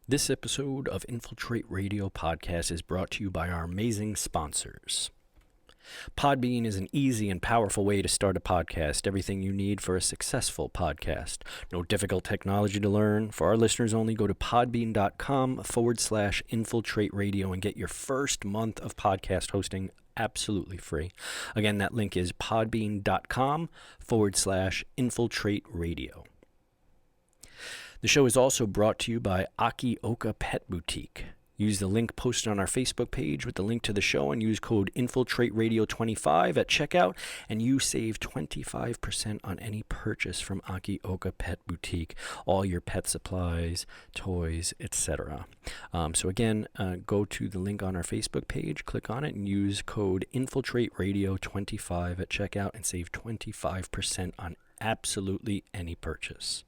This episode of Infiltrate Radio Podcast is brought to you by our amazing sponsors. Podbean is an easy and powerful way to start a podcast. Everything you need for a successful podcast. No difficult technology to learn. For our listeners only, go to podbean.com/infiltrate radio and get your first month of podcast hosting absolutely free. Again, that link is podbean.com/infiltrate radio. The show is also brought to you by Akioka Pet Boutique. Use the link posted on our Facebook page with the link to the show and use code InfiltrateRadio25 at checkout, and you save 25% on any purchase from Akioka Pet Boutique. All your pet supplies, toys, etc. So again, go to the link on our Facebook page, click on it, and use code InfiltrateRadio25 at checkout and save 25% on absolutely any purchase.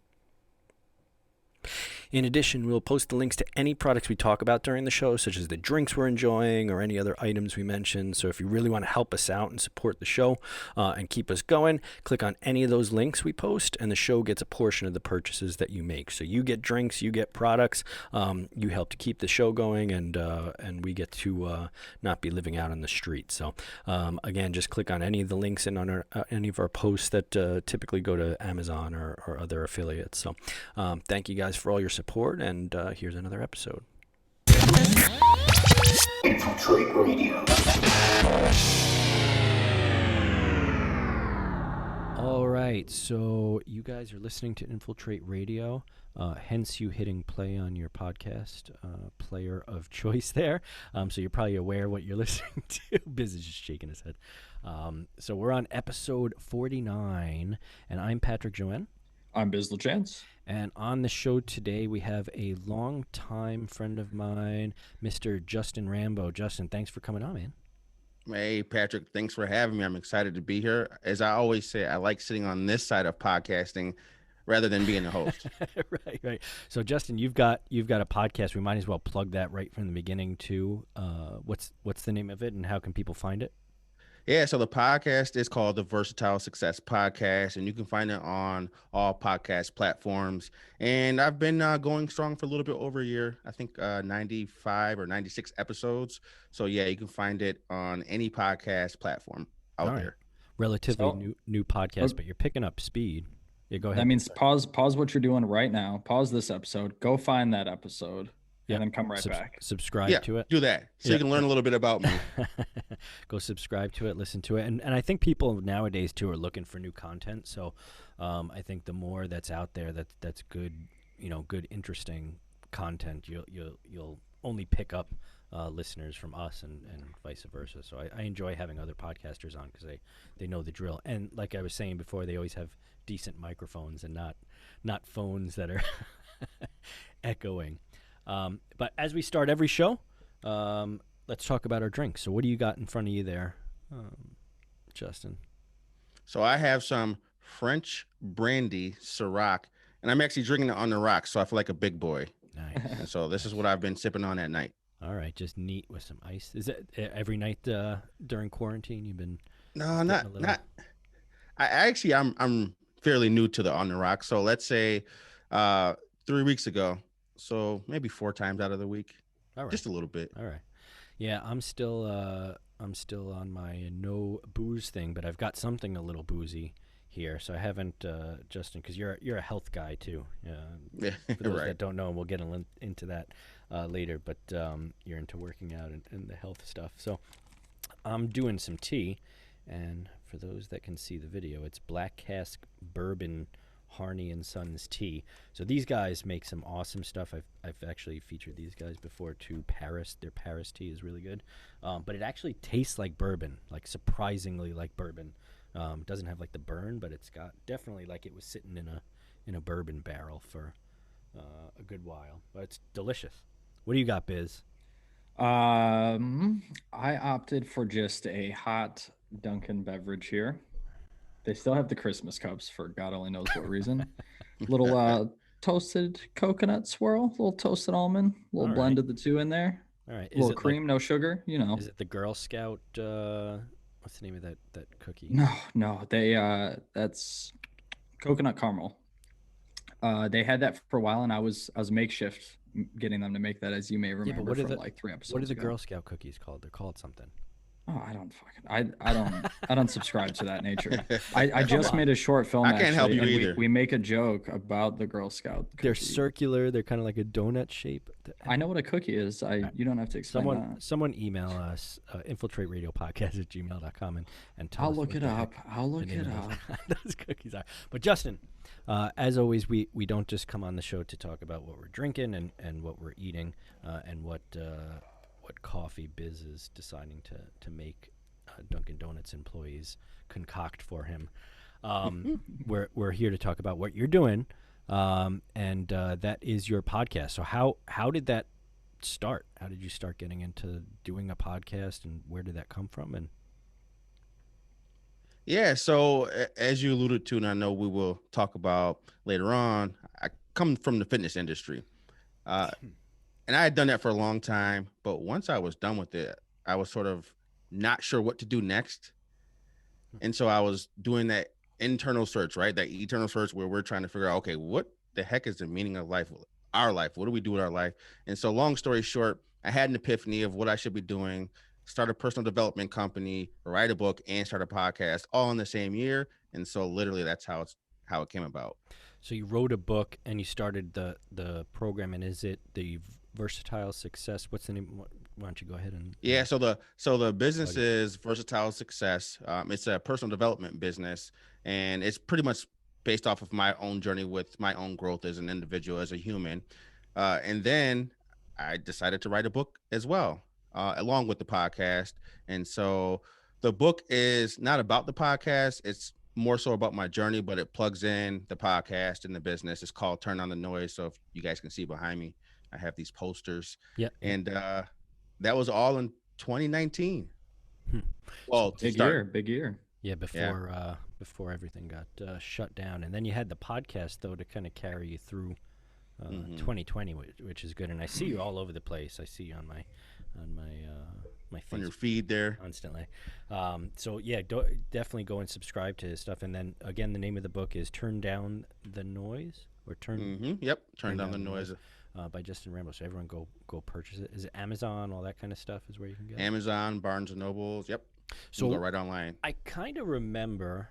In addition, we'll post the links to any products we talk about during the show, such as the drinks we're enjoying or any other items we mentioned. So if you really want to help us out and support the show and keep us going, click on any of those links we post, and the show gets a portion of the purchases that you make. So you get drinks, you get products, you help to keep the show going, and we get to not be living out on the street. So again, just click on any of the links in on any of our posts that typically go to Amazon or other affiliates. So thank you guys for all your support, and here's another episode. Infiltrate Radio. All right, so you guys are listening to Infiltrate Radio, hence you hitting play on your podcast player of choice there. So you're probably aware what you're listening to. Biz is just shaking his head. So we're on episode 49, and I'm Patrick Jaouen. I'm Biz LaChance. And on the show today, we have a longtime friend of mine, Mr. Justin Rambo. Justin, thanks for coming on, man. Hey, Patrick, thanks for having me. I'm excited to be here. As I always say, I like sitting on this side of podcasting rather than being the host. Right. So, Justin, you've got a podcast. We might as well plug that right from the beginning, too. What's the name of it, and how can people find it? Yeah, so the podcast is called the Versatile Success Podcast, and you can find it on all podcast platforms. And I've been going strong for a little bit over a year. I think 95 or 96 episodes. So yeah, you can find it on any podcast platform out there. Relatively new podcast, but you're picking up speed. Yeah, go ahead. That means pause what you're doing right now. Pause this episode. Go find that episode. And then come right back. Subscribe to it. Do that so you can learn a little bit about me. Go subscribe to it, listen to it. And I think people nowadays, too, are looking for new content. So I think the more that's out there that's good, good, interesting content, you'll only pick up listeners from us and vice versa. So I enjoy having other podcasters on because they know the drill. And like I was saying before, they always have decent microphones and not phones that are echoing. But as we start every show, let's talk about our drinks. So what do you got in front of you there, Justin? So I have some French brandy Ciroc, and I'm actually drinking it on the rocks, so I feel like a big boy. Nice. And so this is what I've been sipping on at night. All right, just neat with some ice. Is it every night during quarantine you've been? No, not. I'm fairly new to the on the rocks. So let's say 3 weeks ago. So maybe 4 times out of the week. All right. Just a little bit. All right. Yeah, I'm still on my no booze thing, but I've got something a little boozy here. So I haven't, Justin, because you're a health guy too. Yeah, for those right. that don't know, and we'll get into that later. But you're into working out and the health stuff. So I'm doing some tea, and for those that can see the video, it's Black Cask Bourbon Harney and Sons tea. So these guys make some awesome stuff. I've actually featured these guys before too. Their Paris tea is really good, but it actually tastes like bourbon, like surprisingly like bourbon. It doesn't have like the burn, but it's got definitely like it was sitting in a bourbon barrel for a good while. But it's delicious. What do you got, Biz? I opted for just a hot Dunkin' beverage here. They still have the Christmas cups for God only knows what reason. Little toasted coconut swirl, little toasted almond, little blend of the two in there. All right. A little cream, no sugar, Is it the Girl Scout? What's the name of that cookie? No. That's coconut caramel. They had that for a while, and I was makeshift getting them to make that, as you may remember from like 3 episodes what are the ago. Girl Scout cookies called? They're called something. Oh, I don't subscribe to that nature. I just made a short film. I can't help you and either. We make a joke about the Girl Scout cookie. They're circular. They're kind of like a donut shape. I know what a cookie is. You don't have to explain that. Someone email us infiltrateradiopodcast@gmail.com and tell I'll us look it up. I'll look it up. Those cookies are. But Justin, as always, we don't just come on the show to talk about what we're drinking and what we're eating and what Coffee Biz is deciding to make Dunkin' Donuts employees concoct for him. We're here to talk about what you're doing, and that is your podcast. So how did that start? How did you start getting into doing a podcast, and where did that come from? And Yeah, so as you alluded to, and I know we will talk about later on, I come from the fitness industry. And I had done that for a long time, but once I was done with it, I was sort of not sure what to do next. And so I was doing that internal search, right? That eternal search where we're trying to figure out, okay, what the heck is the meaning of life, our life? What do we do with our life? And so long story short, I had an epiphany of what I should be doing, start a personal development company, write a book, and start a podcast all in the same year. And so literally that's how it came about. so you wrote a book and you started the program, and is it the Versatile Success? What's the name? Why don't you go ahead and So the business is Versatile Success. It's a personal development business, and it's pretty much based off of my own journey with my own growth as an individual, as a human. And then I decided to write a book as well, along with the podcast. And so the book is not about the podcast. It's more so about my journey, but it plugs in the podcast and the business. It's called Turn on the Noise. So if you guys can see behind me, I have these posters. Yeah. And that was all in 2019. Well, Big year. Yeah, before everything got shut down, and then you had the podcast though to kind of carry you through 2020, which is good. And I see you all over the place. I see you on my on your feed there constantly. So yeah, definitely go and subscribe to his stuff. And then again, the name of the book is Turn Down the Noise, or Turn Down the Noise. By Justin Rambo. So everyone go purchase it. Is it Amazon? All that kind of stuff is where you can get it? Amazon, Barnes and Nobles. Yep. So you can go right online. I kind of remember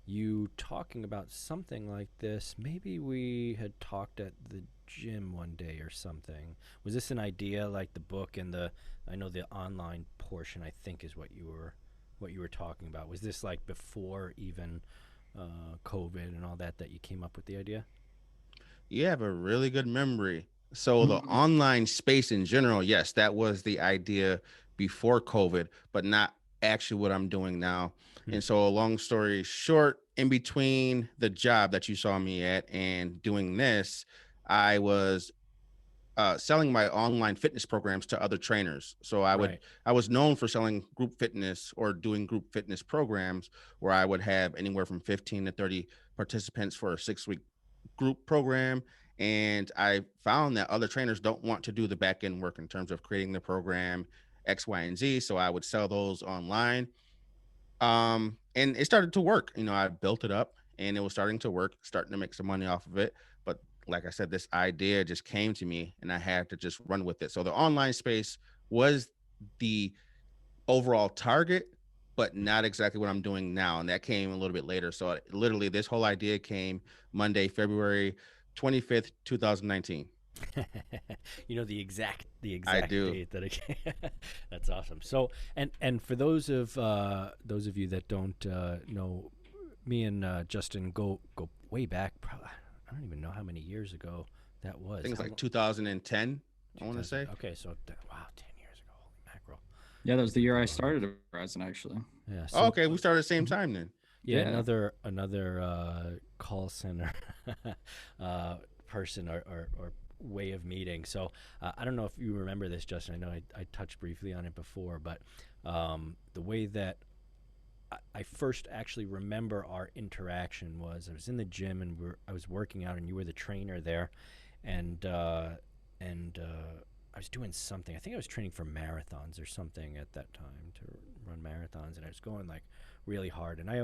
you talking about something like this. Maybe we had talked at the gym one day or something. Was this an idea, like the book and I know the online portion, I think, is what you were talking about. Was this like before even COVID and all that you came up with the idea? You have a really good memory. So the online space in general, yes, that was the idea before COVID, but not actually what I'm doing now. And so, a long story short, in between the job that you saw me at and doing this, I was selling my online fitness programs to other trainers. So I was known for selling group fitness or doing group fitness programs where I would have anywhere from 15 to 30 participants for a 6-week group program. And I found that other trainers don't want to do the back end work in terms of creating the program X, Y, and Z. So I would sell those online. And it started to work. I built it up and it was starting to work, starting to make some money off of it. But like I said, this idea just came to me and I had to just run with it. So the online space was the overall target, but not exactly what I'm doing now. And that came a little bit later. So literally this whole idea came Monday, February 25th, 2019. The exact I do. date that it came. That's awesome. So, and for those of you that don't know, me and Justin go way back. Probably, I don't even know how many years ago that was. I think it's like 2010, I want to say. Okay, so wow, 10 years ago. Holy mackerel. Yeah, that was the year I started at Verizon, actually. Yeah. So, okay, we started at the same time then. Yeah, another call center person or way of meeting. So I don't know if you remember this, Justin. I know I touched briefly on it before, but the way that I first actually remember our interaction was I was in the gym and I was working out and you were the trainer there, and I was doing something. I think I was training for marathons or something at that time to run marathons, and I was going like really hard. And I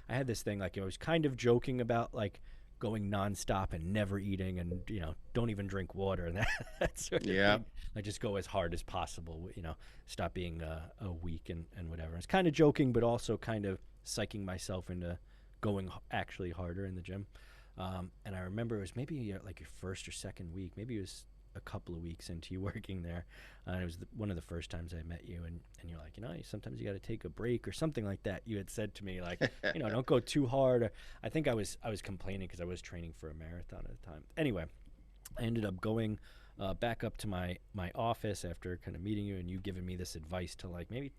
had this thing, like I was kind of joking about like going nonstop and never eating, and don't even drink water and that sort of thing. I just go as hard as possible, stop being a weak and whatever. It's kind of joking, but also kind of psyching myself into going actually harder in the gym. And I remember it was maybe like your first or second week, maybe it was a couple of weeks into you working there. It was one of the first times I met you, and you're like, sometimes you got to take a break or something like that. You had said to me, like, don't go too hard. I think I was complaining because I was training for a marathon at the time. Anyway, I ended up going back up to my office after kind of meeting you, and you giving me this advice to like maybe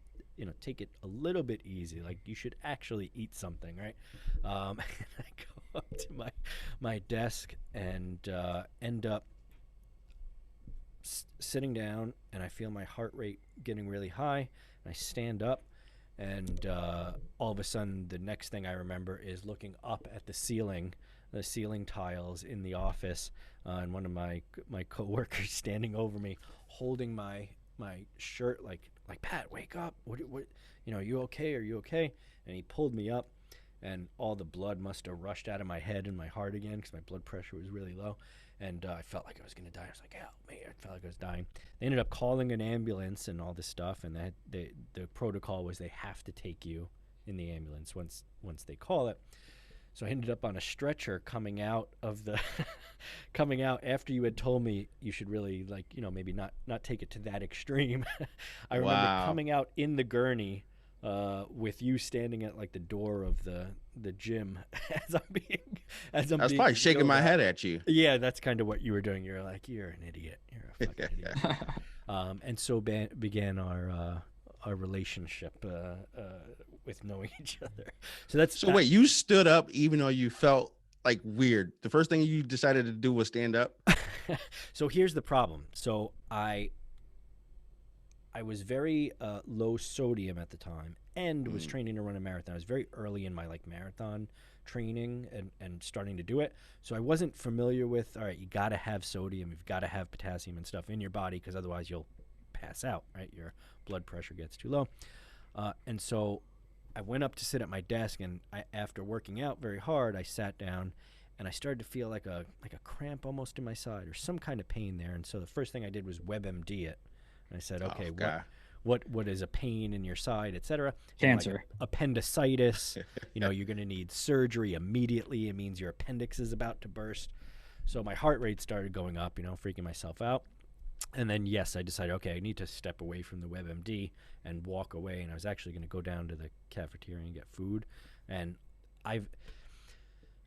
take it a little bit easy. Like you should actually eat something, right? And I go up to my desk and end up sitting down, and I feel my heart rate getting really high, and I stand up, and all of a sudden the next thing I remember is looking up at the ceiling tiles in the office, and one of my coworkers standing over me holding my shirt like Pat, wake up, what are you okay, and he pulled me up, and all the blood must have rushed out of my head and my heart again because my blood pressure was really low. And I felt like I was going to die. I was like, help me. I felt like I was dying. They ended up calling an ambulance and all this stuff. And the protocol was they have to take you in the ambulance once they call it. So I ended up on a stretcher coming out after you had told me you should really maybe not take it to that extreme. I remember coming out in the gurney with you standing at like the door of the gym I was probably shaking my head at you. Yeah, that's kind of what you were doing. You're like, you're an idiot. You're a fucking idiot. And so began our relationship with knowing each other. So wait, you stood up even though you felt like weird. The first thing you decided to do was stand up. So here's the problem. So I was very low sodium at the time and was training to run a marathon. I was very early in my marathon training and starting to do it. So I wasn't familiar with, all right, you got to have sodium, you've got to have potassium and stuff in your body because otherwise you'll pass out, right? Your blood pressure gets too low. And so I went up to sit at my desk, and after working out very hard, I sat down and I started to feel like a cramp almost in my side or some kind of pain there. And so the first thing I did was WebMD it. And I said, okay, what is a pain in your side, etc. Cancer. Appendicitis. You're going to need surgery immediately. It means your appendix is about to burst. So my heart rate started going up, freaking myself out. And then, yes, I decided, okay, I need to step away from the WebMD and walk away. And I was actually going to go down to the cafeteria and get food. And I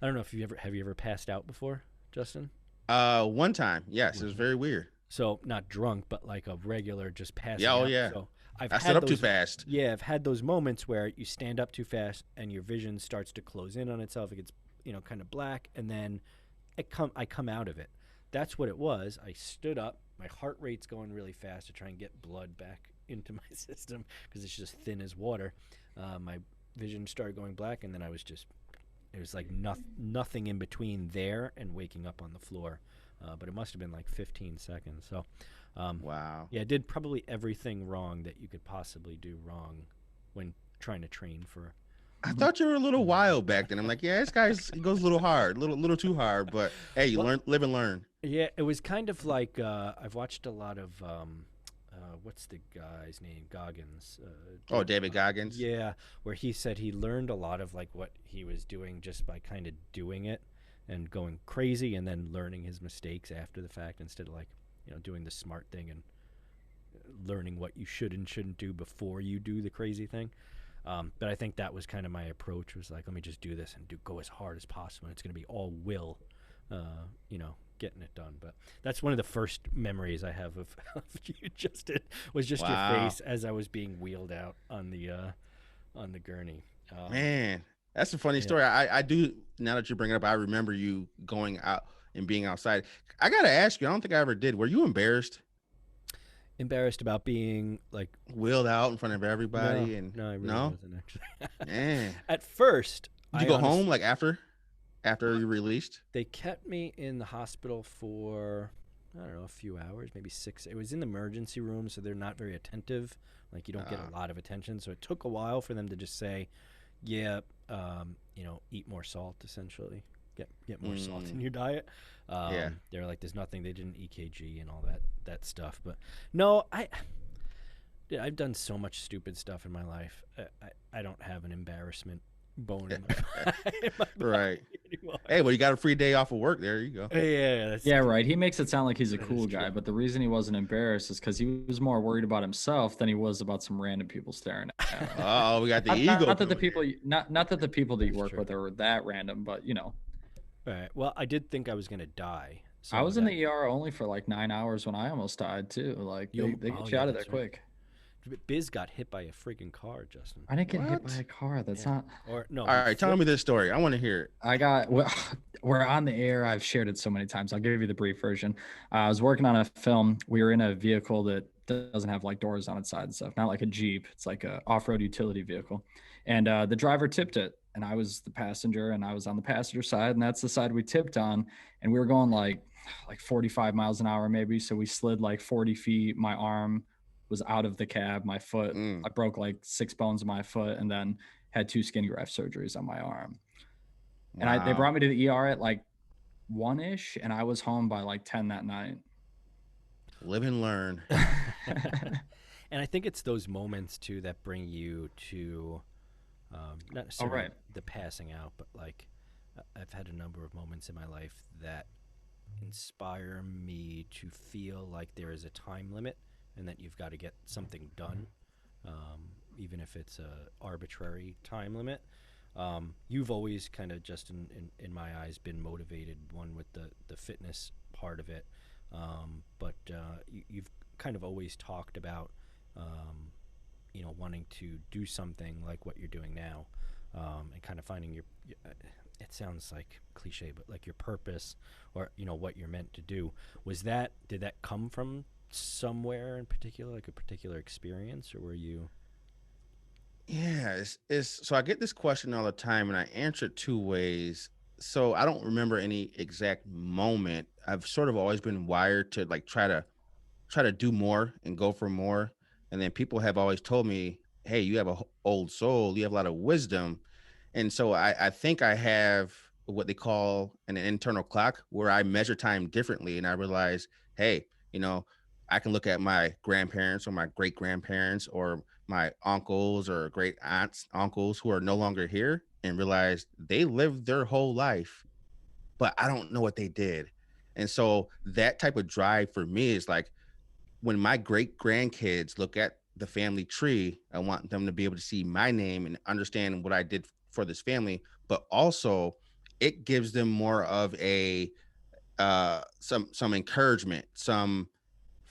don't know if have you ever passed out before, Justin? One time, yes. It was very weird. So not drunk, but like a regular just passing out. Oh, yeah. So I stood up too fast. Yeah, I've had those moments where you stand up too fast and your vision starts to close in on itself. It gets, kind of black, and then I come out of it. That's what it was. I stood up. My heart rate's going really fast to try and get blood back into my system because it's just thin as water. My vision started going black, and then it was like nothing in between there and waking up on the floor. But it must have been like 15 seconds. So, wow. Yeah, I did probably everything wrong that you could possibly do wrong when trying to train for. I thought you were a little wild back then. I'm like, yeah, he goes a little hard, little too hard. But hey, you live and learn. Yeah, it was kind of like I've watched a lot of what's the guy's name? Goggins. David Goggins. Yeah, where he said he learned a lot of like what he was doing just by kind of doing it and going crazy and then learning his mistakes after the fact instead of like, doing the smart thing and learning what you should and shouldn't do before you do the crazy thing. But I think that was kind of my approach, was like, let me just do this and go as hard as possible. It's going to be all will, getting it done. But that's one of the first memories I have of you, Justin, was just your face as I was being wheeled out on the gurney. Man, that's a funny story. I do, now that you bring it up, I remember you going out and being outside. I got to ask you, I don't think I ever did. Were you embarrassed? Embarrassed about being like wheeled out in front of everybody? No, I really wasn't actually. Man. At first, did you go home like after you released? They kept me in the hospital for, I don't know, a few hours, maybe 6. It was in the emergency room, so they're not very attentive. Like, you don't get a lot of attention. So it took a while for them to just say, yeah, eat more salt, essentially. get more salt in your diet. Yeah. They're like, there's nothing. They did an EKG and all that stuff. But no, I've done so much stupid stuff in my life. I don't have an embarrassment bone in my Right. body anymore. Hey, well, you got a free day off of work. There you go. Yeah, that's Yeah, right. He makes it sound like he's a That cool is guy, true. but the reason he wasn't embarrassed is because he was more worried about himself than he was about some random people staring at him. Oh, we got the Not, ego. not that the coming people, here. not that the people that you That's work true. with are that random, but you know, All right. Well, I did think I was gonna die. So I was in that, the ER only for like 9 hours when I almost died too. Like they get you out of there that's right. quick. Biz got hit by a freaking car, Justin. I didn't get hit by What? a car. That's Yeah. not. Or no. All he right, tell me flipped- this story. I want to hear it. I got. Well, we're on the air. I've shared it so many times. I'll give you the brief version. I was working on a film. We were in a vehicle that doesn't have like doors on its side and stuff. Not like a Jeep. It's like a off-road utility vehicle. And the driver tipped it, and I was the passenger, and I was on the passenger side, and that's the side we tipped on. And we were going like 45 miles an hour maybe. So we slid like 40 feet. My arm was out of the cab. My foot, I broke like 6 bones in my foot, and then had 2 skin graft surgeries on my arm. And they brought me to the ER at like 1-ish, and I was home by like 10 that night. Live and learn. And I think it's those moments too that bring you to, not necessarily right. the passing out, but like I've had a number of moments in my life that inspire me to feel like there is a time limit and that you've got to get something done, even if it's a arbitrary time limit. You've always kind of just in my eyes been motivated, one with the fitness part of it, but you've kind of always talked about wanting to do something like what you're doing now, and kind of finding your it sounds like cliche, but like your purpose, or what you're meant to do. Did that come from somewhere in particular, like a particular experience, or were you? Yeah, it's so I get this question all the time and I answer it 2 ways. So I don't remember any exact moment. I've sort of always been wired to like try to do more and go for more. And then people have always told me, "Hey, you have a old soul. You have a lot of wisdom." And so I think I have what they call an internal clock where I measure time differently. And I realize, hey, I can look at my grandparents or my great grandparents or my uncles or great aunts, uncles who are no longer here and realize they lived their whole life, but I don't know what they did. And so that type of drive for me is like when my great grandkids look at the family tree, I want them to be able to see my name and understand what I did for this family, but also it gives them more of a some encouragement, some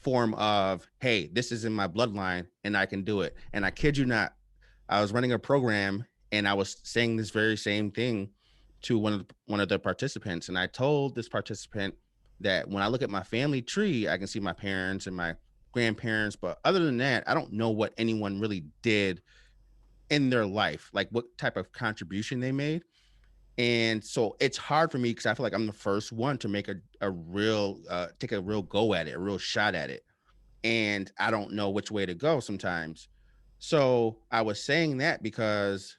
form of, hey, this is in my bloodline and I can do it. And I kid you not, I was running a program and I was saying this very same thing to one of the participants, and I told this participant that when I look at my family tree, I can see my parents and my grandparents, but other than that, I don't know what anyone really did in their life, like what type of contribution they made. And so it's hard for me because I feel like I'm the first one to make a real take a real go at it, a real shot at it, and I don't know which way to go sometimes. So I was saying that because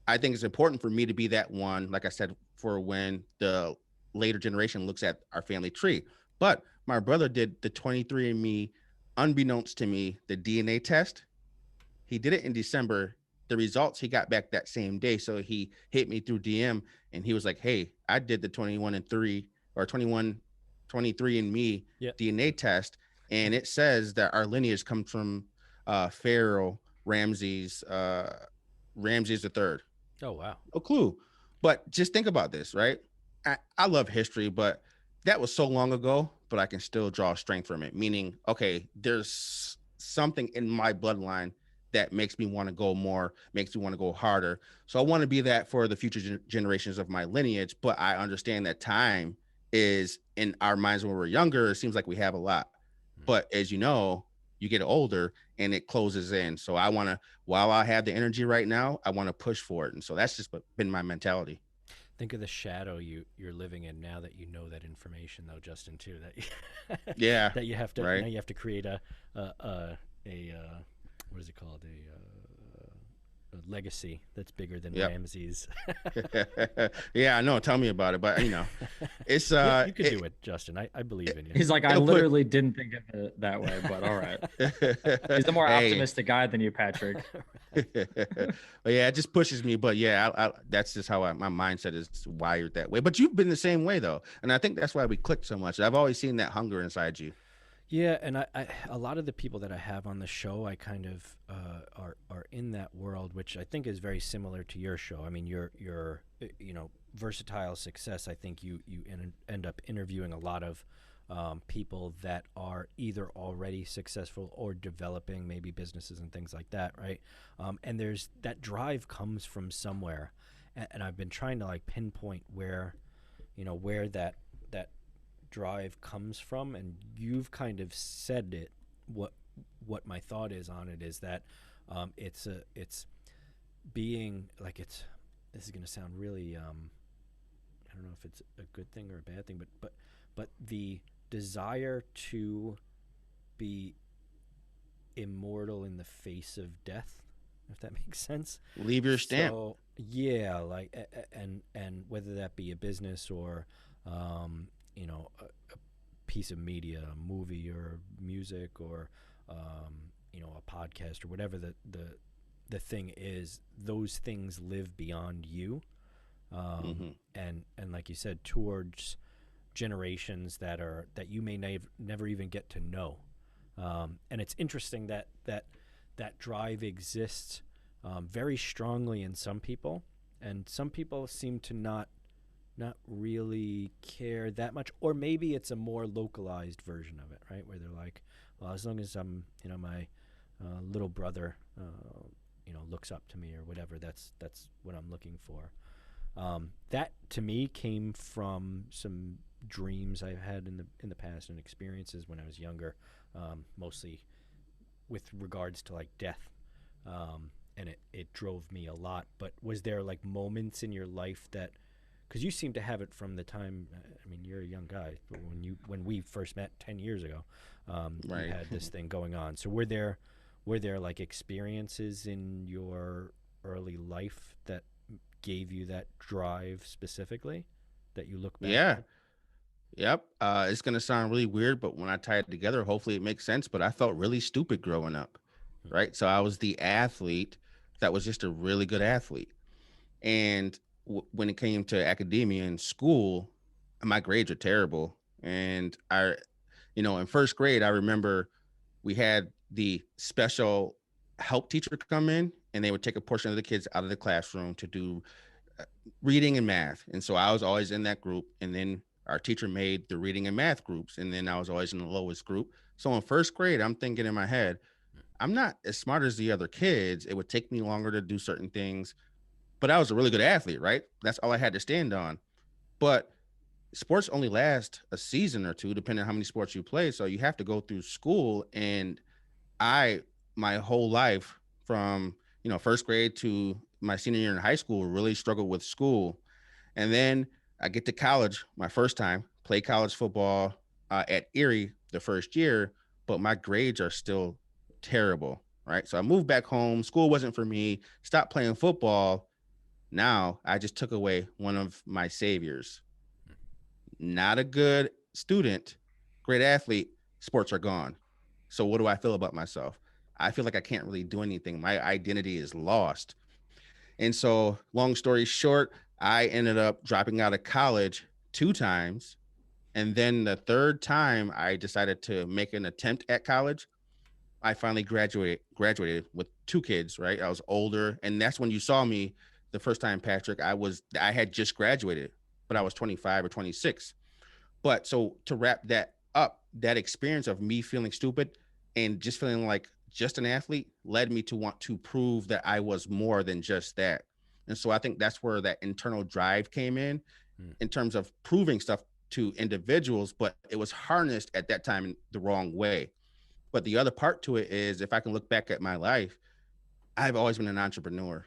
I think it's important for me to be that one, like I said, for when the later generation looks at our family tree. But my brother did the 23andMe, unbeknownst to me, the DNA test. He did it in December. The results he got back that same day. So he hit me through DM and he was like, hey, I did the 21 and 3 or 21, 23andMe DNA test. And it says that our lineage comes from Pharaoh Ramses the third. Oh wow. No clue. But just think about this, right? I love history, but that was so long ago, but I can still draw strength from it. Meaning, okay, there's something in my bloodline that makes me want to go more, makes me want to go harder. So I want to be that for the future generations of my lineage. But I understand that time is in our minds when we're younger. It seems like we have a lot. But as you know, you get older and it closes in. So I want to, while I have the energy right now, I want to push for it. And so that's just been my mentality. Think of the shadow you're living in now that you know that information, though, Justin. Too that Yeah, that you have to right. now you have to create a what is it called, a legacy that's bigger than Yep. Ramsey's. Yeah, I know. Tell me about it. But it's You could do it, Justin. I believe in you. He's like, I it'll put literally didn't think of it that way, but all right. He's a more hey. optimistic guy than you, Patrick. But yeah, it just pushes me. But yeah, that's just how my mindset is wired that way. But you've been the same way though, and I think that's why we clicked so much. I've always seen that hunger inside you. Yeah, and I a lot of the people that I have on the show, I kind of are in that world, which I think is very similar to your show. I mean, your Versatile Success. I think you end up interviewing a lot of people that are either already successful or developing maybe businesses and things like that, right? And there's that drive comes from somewhere, and I've been trying to like pinpoint where that drive comes from, and you've kind of said it. What my thought is on it is that it's being like this is going to sound really I don't know if it's a good thing or a bad thing, but the desire to be immortal in the face of death, if that makes sense. Leave your stamp. So yeah, like and whether that be a business or a piece of media, a movie or music or a podcast or whatever the thing is, those things live beyond you, and like you said, towards generations that you may never even get to know, and it's interesting that drive exists very strongly in some people, and some people seem to not really care that much, or maybe it's a more localized version of it, right? Where they're like, well, as long as I'm, my little brother, looks up to me or whatever, that's what I'm looking for. That to me came from some dreams I've had in the past and experiences when I was younger, mostly with regards to like death. And it drove me a lot. But was there like moments in your life that, because you seem to have it from the time, I mean, you're a young guy, but when we first met 10 years ago, Right. you had this thing going on. So were there like experiences in your early life that gave you that drive specifically that you look back Yeah. at? Yep. It's gonna sound really weird, but when I tie it together, hopefully it makes sense. But I felt really stupid growing up, right? So I was the athlete that was just a really good athlete, and when it came to academia and school, my grades are terrible. And in first grade, I remember we had the special help teacher come in, and they would take a portion of the kids out of the classroom to do reading and math. And so I was always in that group. And then our teacher made the reading and math groups. And then I was always in the lowest group. So in first grade, I'm thinking in my head, I'm not as smart as the other kids. It would take me longer to do certain things, but I was a really good athlete, right? That's all I had to stand on. But sports only last a season or two, depending on how many sports you play. So you have to go through school. And my whole life from, first grade to my senior year in high school, really struggled with school. And then I get to college, my first time, play college football at Erie the first year, but my grades are still terrible, right? So I moved back home. School wasn't for me. Stopped playing football. Now I just took away one of my saviors. Not a good student, great athlete. Sports are gone. So what do I feel about myself? I feel like I can't really do anything. My identity is lost. And so, long story short, I ended up dropping out of college 2 times. And then the third time I decided to make an attempt at college, I finally graduated with 2 kids, right? I was older. And that's when you saw me the first time, Patrick. I had just graduated, but I was 25 or 26. But so to wrap that up, that experience of me feeling stupid and just feeling like just an athlete led me to want to prove that I was more than just that. And so I think that's where that internal drive came in terms of proving stuff to individuals, but it was harnessed at that time in the wrong way. But the other part to it is, if I can look back at my life, I've always been an entrepreneur.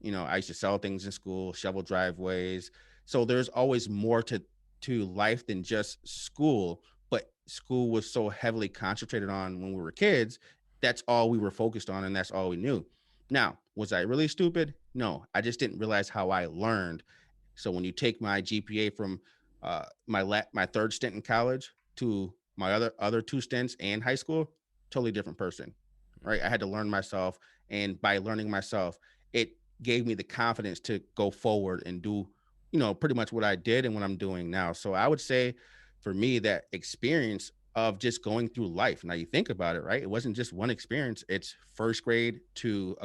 I used to sell things in school, shovel driveways. So there's always more to life than just school. But school was so heavily concentrated on when we were kids. That's all we were focused on, and that's all we knew. Now, Was I really stupid? No, I just didn't realize how I learned. So when you take my GPA from my third stint in college to my other two stints and high school, totally different person, right? I had to learn myself, and by learning myself, it gave me the confidence to go forward and do, pretty much what I did and what I'm doing now. So I would say, for me, that experience of just going through life. Now you think about it, right? It wasn't just one experience. It's first grade to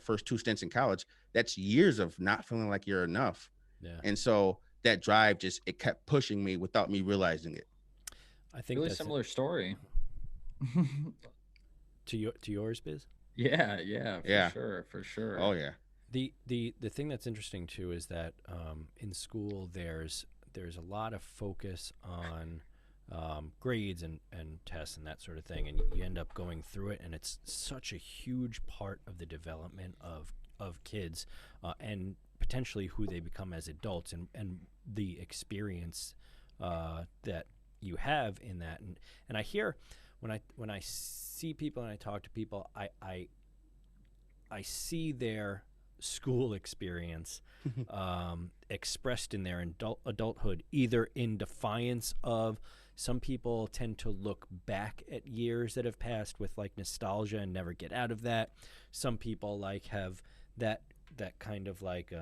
first two stints in college. That's years of not feeling like you're enough. Yeah. And so that drive it kept pushing me without me realizing it. I think Really that's similar story. to yours, Biz. Yeah, Yeah. for sure. Oh yeah. The thing that's interesting too is that in school there's a lot of focus on grades and tests and that sort of thing, and you end up going through it, and it's such a huge part of the development of kids and potentially who they become as adults, and the experience that you have in that. And I hear when I see people and I talk to people, I see their school experience expressed in their adulthood, either in defiance of, some people tend to look back at years that have passed with like nostalgia and never get out of that. Some people like have that kind of like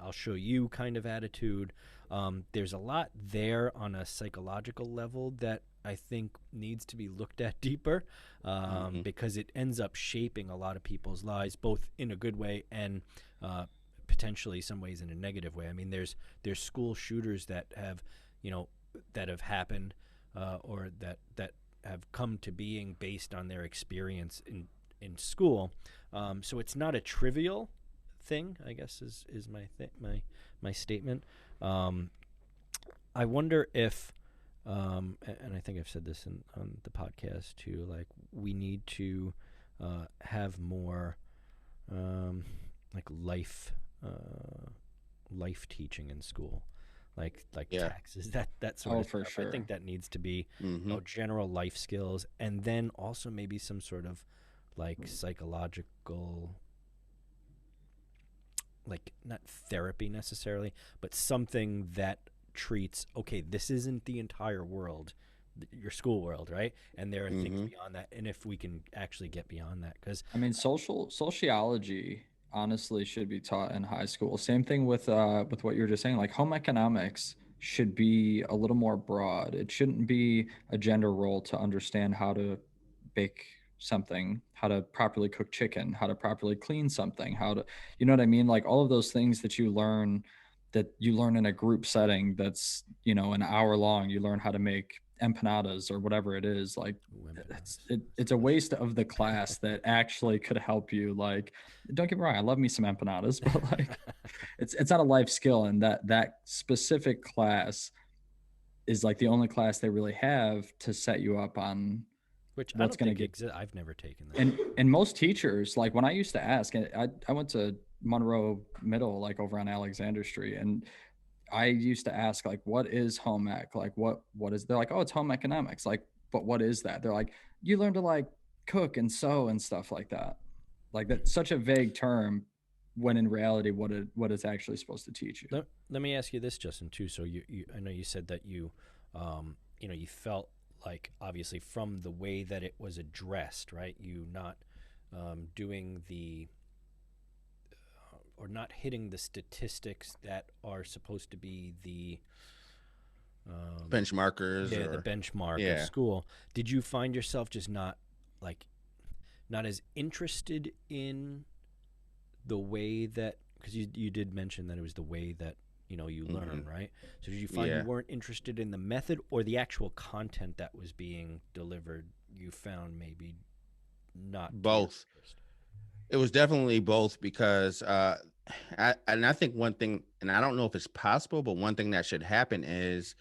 I'll show you kind of attitude. There's a lot there on a psychological level that I think needs to be looked at deeper, because it ends up shaping a lot of people's lives, both in a good way and potentially some ways in a negative way. I mean, there's school shooters that have happened or that have come to being based on their experience in school. So it's not a trivial thing, I guess is my statement. I wonder if and I think I've said this on the podcast too, like we need to have more like life teaching in school, like Yeah. taxes, that sort of for stuff. sure. I think that needs to be Mm-hmm. general life skills, and then also maybe some sort of like psychological, like not therapy necessarily, but something that treats, okay, this isn't the entire world, your school world, right? And there are things beyond that, and if we can actually get beyond that, because I mean, sociology honestly should be taught in high school. Same thing with what you were just saying. Like home economics should be a little more broad. It shouldn't be a gender role to understand how to bake something, how to properly cook chicken, how to properly clean something, how to, you know what I mean? Like all of those things that you learn in a group setting that's, an hour long. You learn how to make empanadas or whatever it is. Like it's a waste of the class that actually could help you. Like, don't get me wrong, I love me some empanadas, but like it's not a life skill, and that specific class is like the only class they really have to set you up on which I what's don't going to think get. exists. I've never taken that. And most teachers, like when I used to ask, and I went to Monroe Middle, like over on Alexander Street, and I used to ask, like, what is home ec? Like, what is, they're like, oh, it's home economics. Like, but what is that? They're like, you learn to like cook and sew and stuff like that. Like that's such a vague term, when in reality, what it's actually supposed to teach you. Let me ask you this, Justin, too. So you I know you said that you you felt like, obviously from the way that it was addressed, right? You not doing the or not hitting the statistics that are supposed to be the Benchmarkers the or benchmark of school. Did you find yourself just not as interested in the way that, because you did mention that it was the way that you learn, right? So did you find you weren't interested in the method or the actual content that was being delivered? You found maybe not both. It was definitely both, because I think one thing, and I don't know if it's possible, but one thing that should happen is,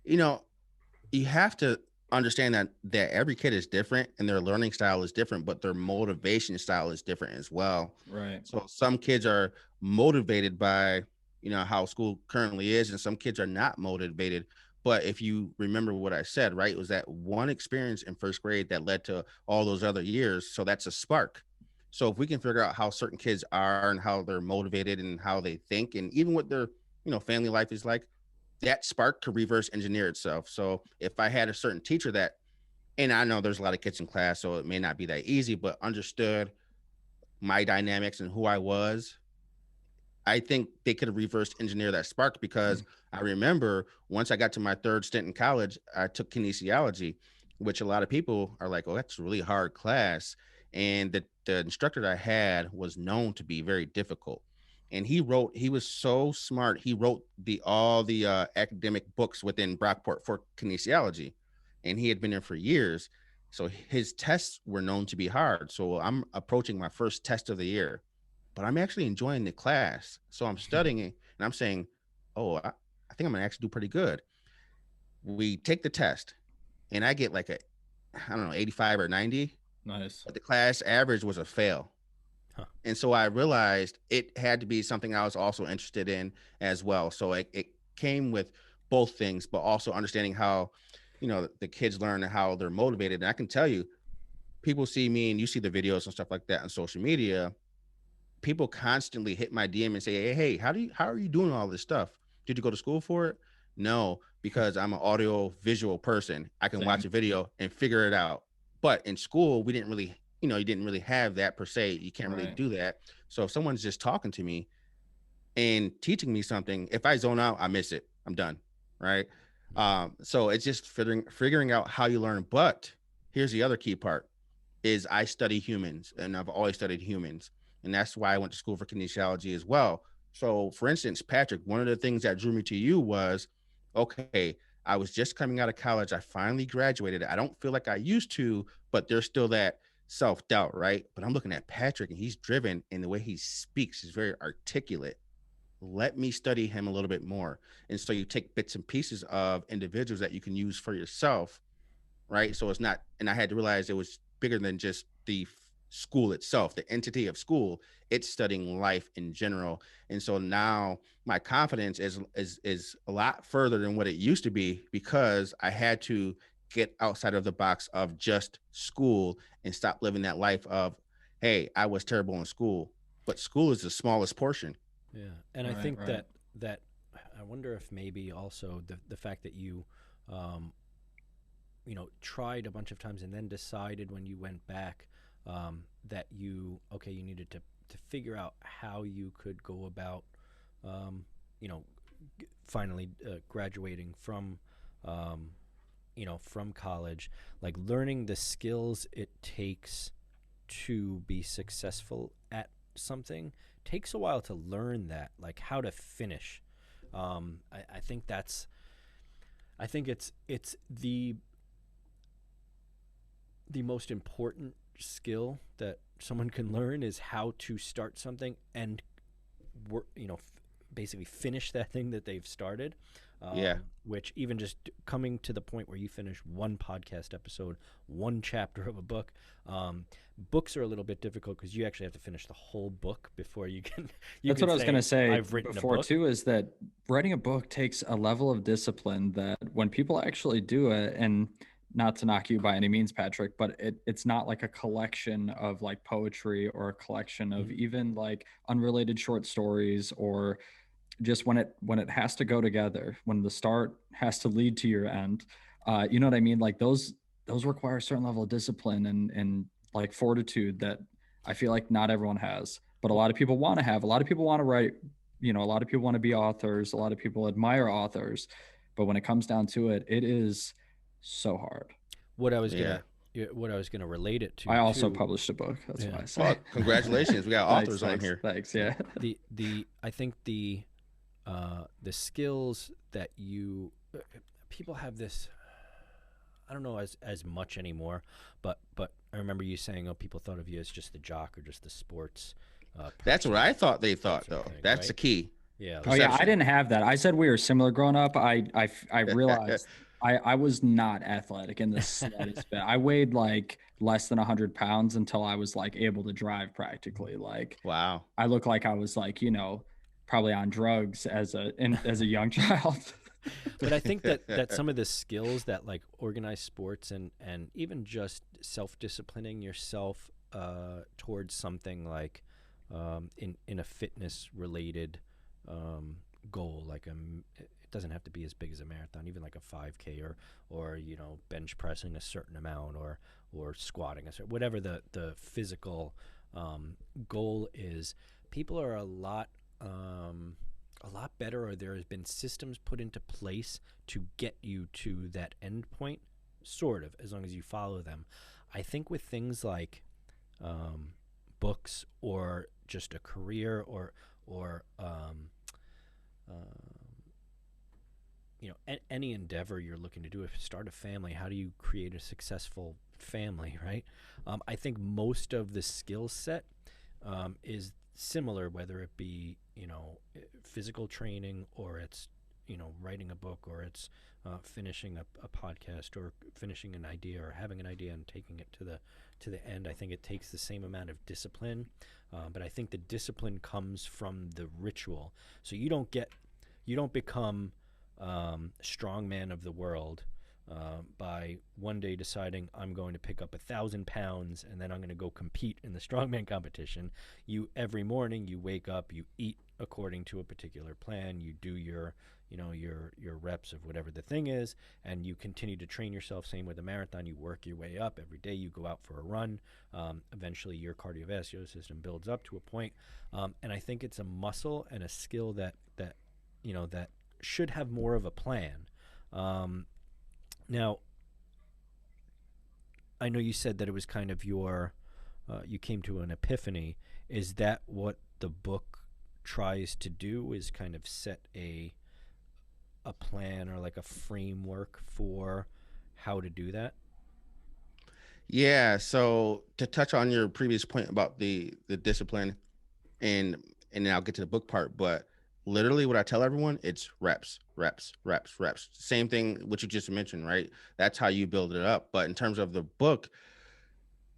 you have to understand that every kid is different and their learning style is different, but their motivation style is different as well. Right. So some kids are motivated by, how school currently is, and some kids are not motivated. But if you remember what I said, right, it was that one experience in first grade that led to all those other years. So that's a spark. So if we can figure out how certain kids are and how they're motivated and how they think, and even what their, family life is like, that spark could reverse engineer itself. So if I had a certain teacher that, and I know there's a lot of kids in class, so it may not be that easy, but understood my dynamics and who I was, I think they could have reversed engineer that spark, because I remember once I got to my third stint in college, I took kinesiology, which a lot of people are like, oh, that's a really hard class. And the instructor that I had was known to be very difficult. And he was so smart. He wrote all the academic books within Brockport for kinesiology. And he had been there for years. So his tests were known to be hard. So I'm approaching my first test of the year, but I'm actually enjoying the class. So I'm studying it and I'm saying, oh, I think I'm gonna actually do pretty good. We take the test and I get like I don't know, 85 or 90. Nice. But the class average was a fail. Huh. And so I realized it had to be something I was also interested in as well. So it came with both things, but also understanding how, the kids learn and how they're motivated. And I can tell you, people see me and you see the videos and stuff like that on social media. People constantly hit my DM and say, hey, how are you doing all this stuff? Did you go to school for it? No, because I'm an audio visual person. I can watch a video and figure it out. But in school, we didn't really, you didn't really have that per se. You can't really do that. So if someone's just talking to me and teaching me something, if I zone out, I miss it. I'm done. Right. So it's just figuring out how you learn. But here's the other key part is I study humans, and I've always studied humans. And that's why I went to school for kinesiology as well. So for instance, Patrick, one of the things that drew me to you was, okay, I was just coming out of college. I finally graduated. I don't feel like I used to, but there's still that self-doubt, right? But I'm looking at Patrick and he's driven, and the way he speaks is very articulate. Let me study him a little bit more. And so you take bits and pieces of individuals that you can use for yourself, right? So it's not, and I had to realize it was bigger than just the school itself, the entity of school. It's studying life in general. And so now my confidence is a lot further than what it used to be, because I had to get outside of the box of just school and stop living that life of, hey, I was terrible in school. But school is the smallest portion. Yeah. And I think that I wonder if maybe also the fact that you tried a bunch of times and then decided when you went back that you needed to figure out how you could go about, finally graduating from, from college, like learning the skills it takes to be successful at something takes a while to learn that, like how to finish. I think it's the most important skill that someone can learn is how to start something and work, basically finish that thing that they've started. Which even just coming to the point where you finish one podcast episode, one chapter of a book. Books are a little bit difficult because you actually have to finish the whole book before you can. That's what I was going to say I've written before too, is that writing a book takes a level of discipline that when people actually do it, and not to knock you by any means, Patrick, but it's not like a collection of like poetry or a collection of even like unrelated short stories, or just when it has to go together, when the start has to lead to your end. You know what I mean? Like those require a certain level of discipline and like fortitude that I feel like not everyone has, but a lot of people want to have. A lot of people want to write, a lot of people want to be authors. A lot of people admire authors, but when it comes down to it, it is so hard. What I was gonna relate it to. I also published a book. That's why I say. Well, congratulations, we got authors on here. Thanks. Yeah. I think the skills that people have this. I don't know as much anymore, but I remember you saying, people thought of you as just the jock or just the sports. That's what I thought they thought, though. That's right? The key. Yeah. Perception. Oh yeah, I didn't have that. I said we were similar growing up. I realized I was not athletic in the slightest bit. I weighed like less than 100 pounds until I was like able to drive practically. Like, wow. I looked like I was like, probably on drugs as a young child. But I think that some of the skills that like organized sports and even just self-disciplining yourself towards something like in a fitness related goal, like it doesn't have to be as big as a marathon, even like a 5K or bench pressing a certain amount or squatting whatever the physical goal is. People are a lot better, or there has been systems put into place to get you to that end point, sort of, as long as you follow them. I think with things like books or just a career or any endeavor you're looking to do, if you start a family, how do you create a successful family, right? I think most of the skill set is similar, whether it be physical training, or it's writing a book, or it's finishing a podcast, or finishing an idea, or having an idea and taking it to the end. I think it takes the same amount of discipline, but I think the discipline comes from the ritual. So you don't become strongman of the world by one day deciding I'm going to pick up 1,000 pounds and then I'm going to go compete in the strongman competition. Every morning you wake up, you eat according to a particular plan, you do your reps of whatever the thing is, and you continue to train yourself. Same with a marathon, you work your way up every day, you go out for a run. Eventually your cardiovascular system builds up to a point, and I think it's a muscle and a skill that should have more of a plan. Now, I know you said that it was kind of you came to an epiphany. Is that what the book tries to do, is kind of set a plan or like a framework for how to do that? Yeah. So to touch on your previous point about the discipline, and then I'll get to the book part, but literally what I tell everyone, it's reps, reps, reps, reps. Same thing what you just mentioned, right? That's how you build it up. But in terms of the book,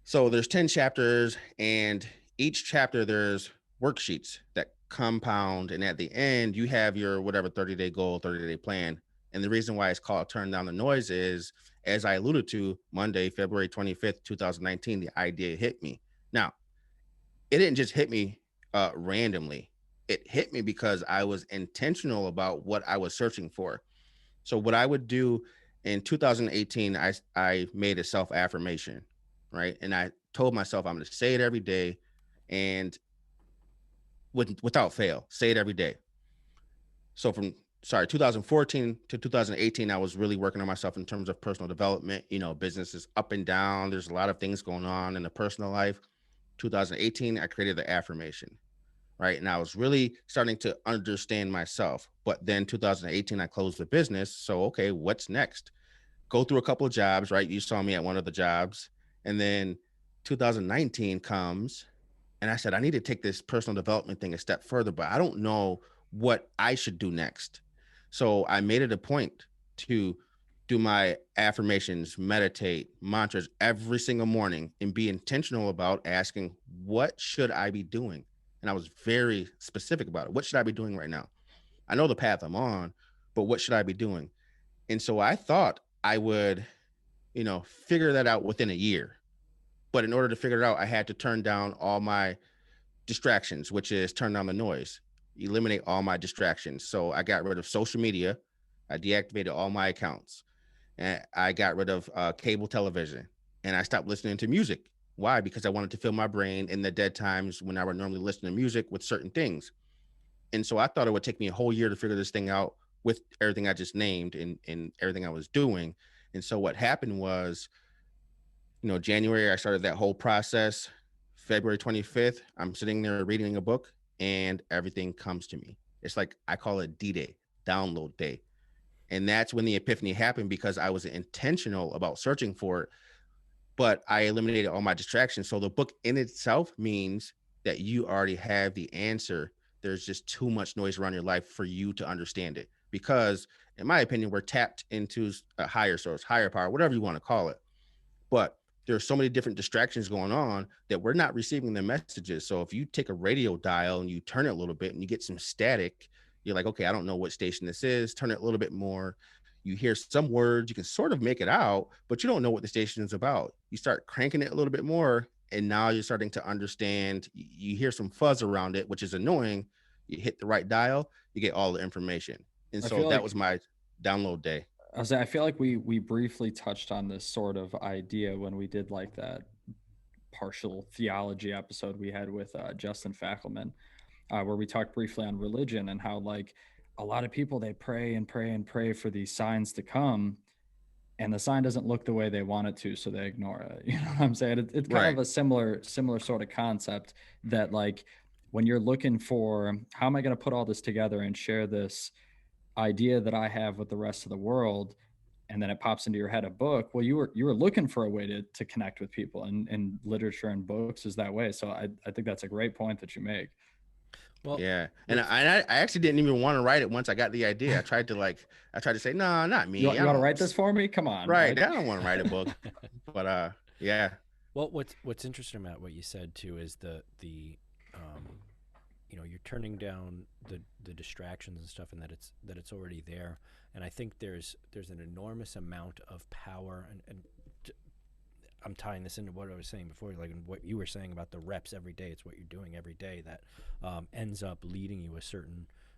so there's 10 chapters, and each chapter there's worksheets that compound, and at the end you have your whatever 30-day goal, 30-day plan. And the reason why it's called Turn Down the Noise is, as I alluded to, Monday, February 25th, 2019, the idea hit me. Now, it didn't just hit me randomly. It hit me because I was intentional about what I was searching for. So what I would do in 2018, I made a self-affirmation, right? And I told myself I'm going to say it every day, and without fail, say it every day. So from 2014 to 2018, I was really working on myself in terms of personal development. Business is up and down. There's a lot of things going on in the personal life. 2018, I created the affirmation, right? And I was really starting to understand myself. But then 2018, I closed the business. So, okay, what's next? Go through a couple of jobs, right? You saw me at one of the jobs. And then 2019 comes, and I said, I need to take this personal development thing a step further, but I don't know what I should do next. So I made it a point to do my affirmations, meditate, mantras every single morning, and be intentional about asking, what should I be doing? And I was very specific about it. What should I be doing right now? I know the path I'm on, but what should I be doing? And so I thought I would, figure that out within a year. But in order to figure it out, I had to turn down all my distractions, which is turn down the noise, eliminate all my distractions. So I got rid of social media. I deactivated all my accounts, and I got rid of cable television, and I stopped listening to music. Why? Because I wanted to fill my brain in the dead times when I would normally listen to music with certain things. And so I thought it would take me a whole year to figure this thing out with everything I just named and everything I was doing. And so what happened was, January, I started that whole process. February 25th, I'm sitting there reading a book, and everything comes to me. It's like, I call it D-Day, download day. And that's when the epiphany happened, because I was intentional about searching for it, but I eliminated all my distractions. So the book in itself means that you already have the answer. There's just too much noise around your life for you to understand it. Because in my opinion, we're tapped into a higher source, higher power, whatever you want to call it. But there are so many different distractions going on that we're not receiving the messages. So if you take a radio dial and you turn it a little bit and you get some static, you're like, okay, I don't know what station this is. Turn it a little bit more. You hear some words, you can sort of make it out, but you don't know what the station is about. You start cranking it a little bit more, and now you're starting to understand. You hear some fuzz around it, which is annoying. You hit the right dial, you get all the information. And I so feel that like was my download day. I feel like we briefly touched on this sort of idea when we did like that partial theology episode we had with Justin Fackelman, where we talked briefly on religion and how like a lot of people, they pray and pray and pray for these signs to come, and the sign doesn't look the way they want it to, so they ignore it. You know what I'm saying? It's kind of Right. a similar sort of concept, that like when you're looking for how am I going to put all this together and share this idea that I have with the rest of the world, and then it pops into your head a book. Well, you were looking for a way to connect with people, and literature and books is that way. So I think that's a great point that you make. Well, Yeah, and what's I actually didn't even want to write it once I got the idea. I tried to say, no, not You, me. you I want to don't. write this for me? Come on, Right, bud. I don't want to write a book. But yeah. well, what's interesting about what you said too is um, you're turning down the distractions and stuff, and that it's already there. And I think there's an enormous amount of power, and I'm tying this into what I was saying before, like what you were saying about the reps every day. It's what you're doing every day that ends up leading you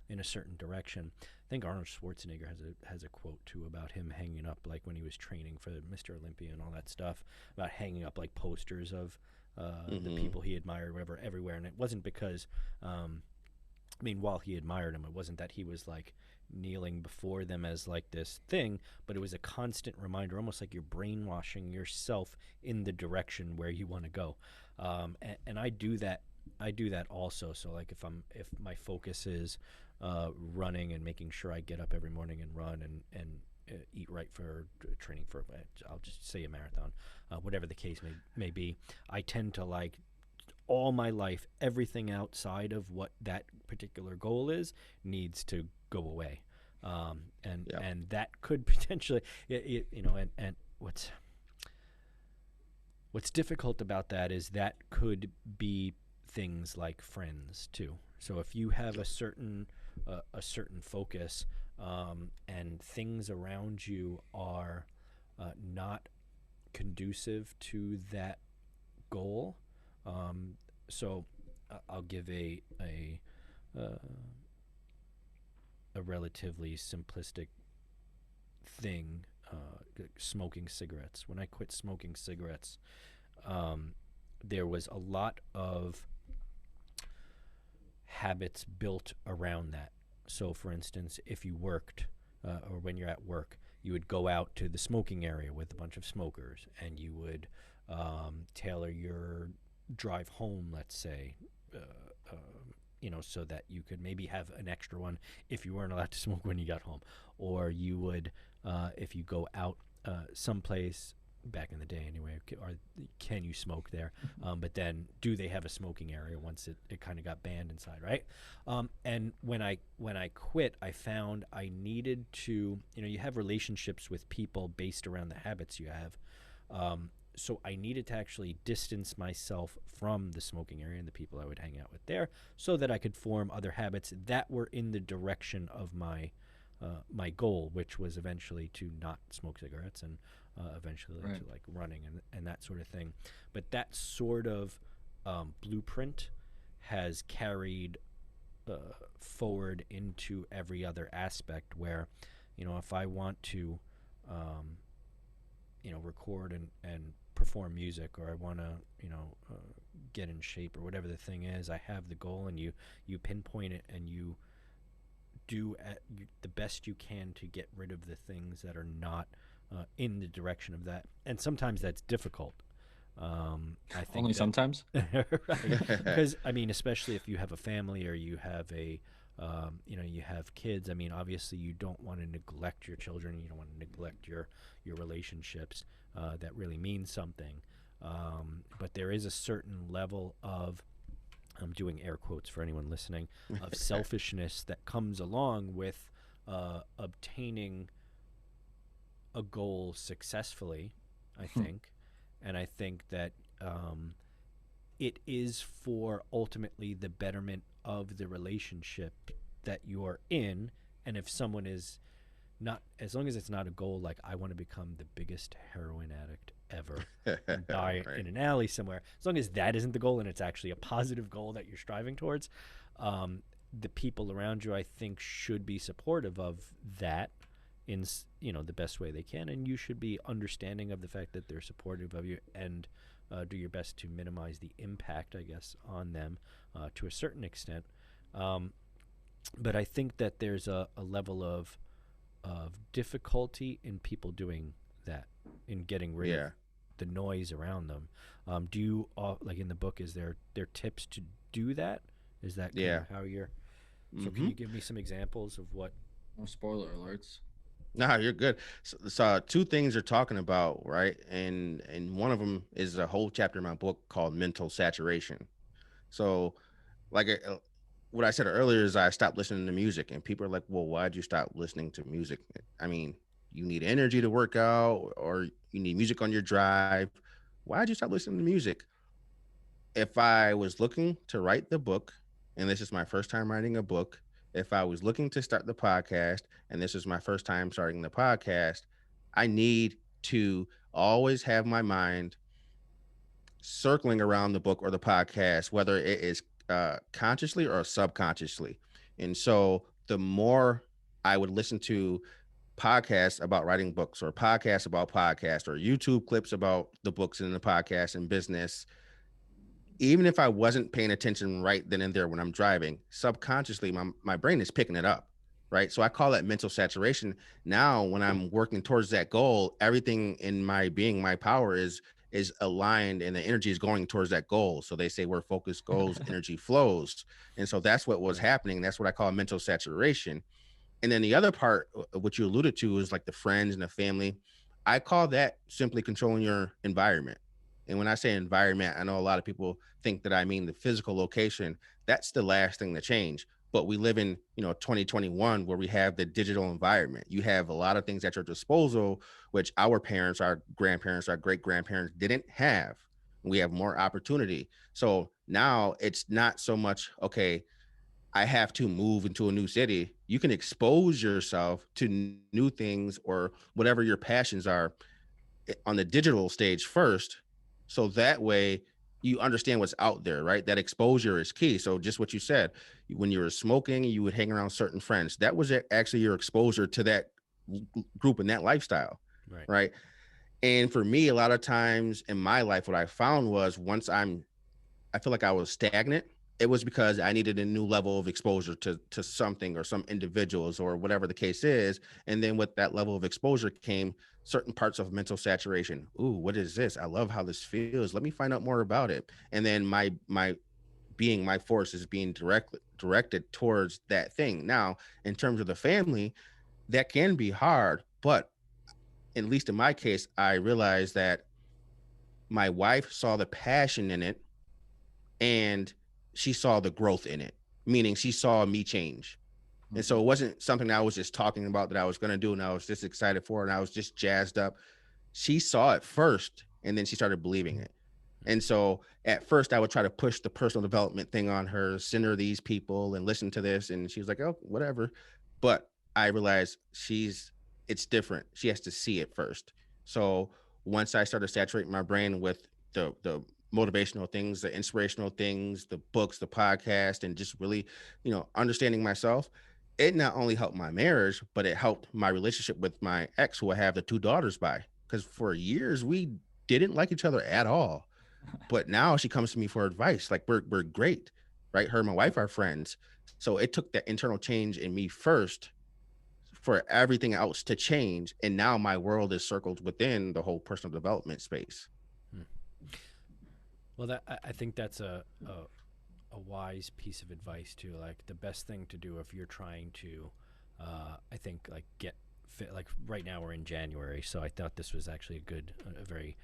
in a certain direction. I think Arnold Schwarzenegger has a quote too about him hanging up, like when he was training for Mr. Olympia and all that stuff, about hanging up like posters of the people he admired, whatever, everywhere. And it wasn't because, while he admired him, it wasn't that he was like kneeling before them as like this thing, but it was a constant reminder, almost like you're brainwashing yourself in the direction where you want to go. And I do that. I do that also. So like if my focus is running and making sure I get up every morning and run and eat right for training for, I'll just say a marathon, whatever the case may be, I tend to like all my life, everything outside of what that particular goal is needs to go away. And that could potentially, and what's difficult about that is that could be things like friends too. So if you have a certain focus, and things around you are not conducive to that goal, so I'll give uh, a relatively simplistic thing. Smoking cigarettes. When I quit smoking cigarettes, there was a lot of habits built around that. So, for instance, if you worked, or when you're at work, you would go out to the smoking area with a bunch of smokers, and you would tailor your drive home, let's say, so that you could maybe have an extra one if you weren't allowed to smoke when you got home. Or you would, if you go out someplace, back in the day anyway, or can you smoke there? But then do they have a smoking area once it kind of got banned inside, right? And when I quit, I found I needed to, you have relationships with people based around the habits you have. So I needed to actually distance myself from the smoking area and the people I would hang out with there, so that I could form other habits that were in the direction of my goal, which was eventually to not smoke cigarettes, and eventually Right. to like running and that sort of thing. But that sort of blueprint has carried forward into every other aspect, where, if I want to, record and perform music, or I want to, get in shape, or whatever the thing is, I have the goal, and you pinpoint it, and you do the best you can to get rid of the things that are not in the direction of that. And sometimes that's difficult. I think Only sometimes. right, because especially if you have a family, or you have you have kids. Obviously you don't want to neglect your children. You don't want to neglect your relationships that really mean something. But there is a certain level of, I'm doing air quotes for anyone listening, of selfishness that comes along with obtaining a goal successfully, I think. And I think that it is for ultimately the betterment of the relationship that you're in. And if someone is not, as long as it's not a goal like I want to become the biggest heroin addict ever and die Right. in an alley somewhere. As long as that isn't the goal and it's actually a positive goal that you're striving towards, the people around you, I think, should be supportive of that in the best way they can, and you should be understanding of the fact that they're supportive of you, and do your best to minimize the impact, I guess, on them to a certain extent. Um, but I think that there's a level of difficulty in people doing that, in getting rid of Yeah. the noise around them. Do you like in the book? Is there tips to do that? Is that kind Yeah. of how you're? So can Mm-hmm. you give me some examples of what? No spoiler alerts. No, you're good. So two things you're talking about, right? And one of them is a whole chapter in my book called mental saturation. So, like what I said earlier is I stopped listening to music, and people are like, "Well, why'd you stop listening to music?" I mean, you need energy to work out, or you need music on your drive. Why'd you stop listening to music? If I was looking to write the book, and this is my first time writing a book, if I was looking to start the podcast, and this is my first time starting the podcast, I need to always have my mind circling around the book or the podcast, whether it is consciously or subconsciously. And so the more I would listen to podcasts about writing books or podcasts about podcasts or YouTube clips about the books and the podcast and business, even if I wasn't paying attention right then and there when I'm driving, subconsciously my brain is picking it up. Right. So I call that mental saturation. Now, when I'm working towards that goal, everything in my being, my power is aligned and the energy is going towards that goal. So they say where focus goes, energy flows. And so that's what was Right. happening. That's what I call mental saturation. And then the other part, what you alluded to, is like the friends and the family. I call that simply controlling your environment. And when I say environment, I know a lot of people think that I mean the physical location. That's the last thing to change. But we live in, 2021, where we have the digital environment. You have a lot of things at your disposal, which our parents, our grandparents, our great grandparents didn't have. We have more opportunity. So now it's not so much, okay, I have to move into a new city. You can expose yourself to new things or whatever your passions are on the digital stage first. So that way you understand what's out there, right? That exposure is key. So just what you said, when you were smoking, you would hang around certain friends. That was actually your exposure to that group and that lifestyle, Right. right? And for me, a lot of times in my life, what I found was I feel like I was stagnant. It was because I needed a new level of exposure to something or some individuals or whatever the case is. And then with that level of exposure came certain parts of mental saturation. Ooh, what is this? I love how this feels. Let me find out more about it. And then my force is being directed towards that thing. Now, in terms of the family, that can be hard, but at least in my case, I realized that my wife saw the passion in it and she saw the growth in it, meaning she saw me change. And so Mhm. it wasn't something that I was just talking about that I was going to do and I was just excited for and I was just jazzed up. She saw it first and then she started believing it. And so at first I would try to push the personal development thing on her, send her these people and listen to this. And she was like, oh, whatever. But I realized it's different. She has to see it first. So once I started saturating my brain with the motivational things, the inspirational things, the books, the podcast, and just really, understanding myself, it not only helped my marriage, but it helped my relationship with my ex, who I have the two daughters by. Because for years we didn't like each other at all, but now she comes to me for advice. Like we're great, right? Her and my wife are friends. So it took that internal change in me first for everything else to change. And now my world is circled within the whole personal development space. Hmm. Well, I think that's a wise piece of advice too. Like the best thing to do if you're trying to, I think, like get fit. Like right now we're in January, so I thought this was actually a very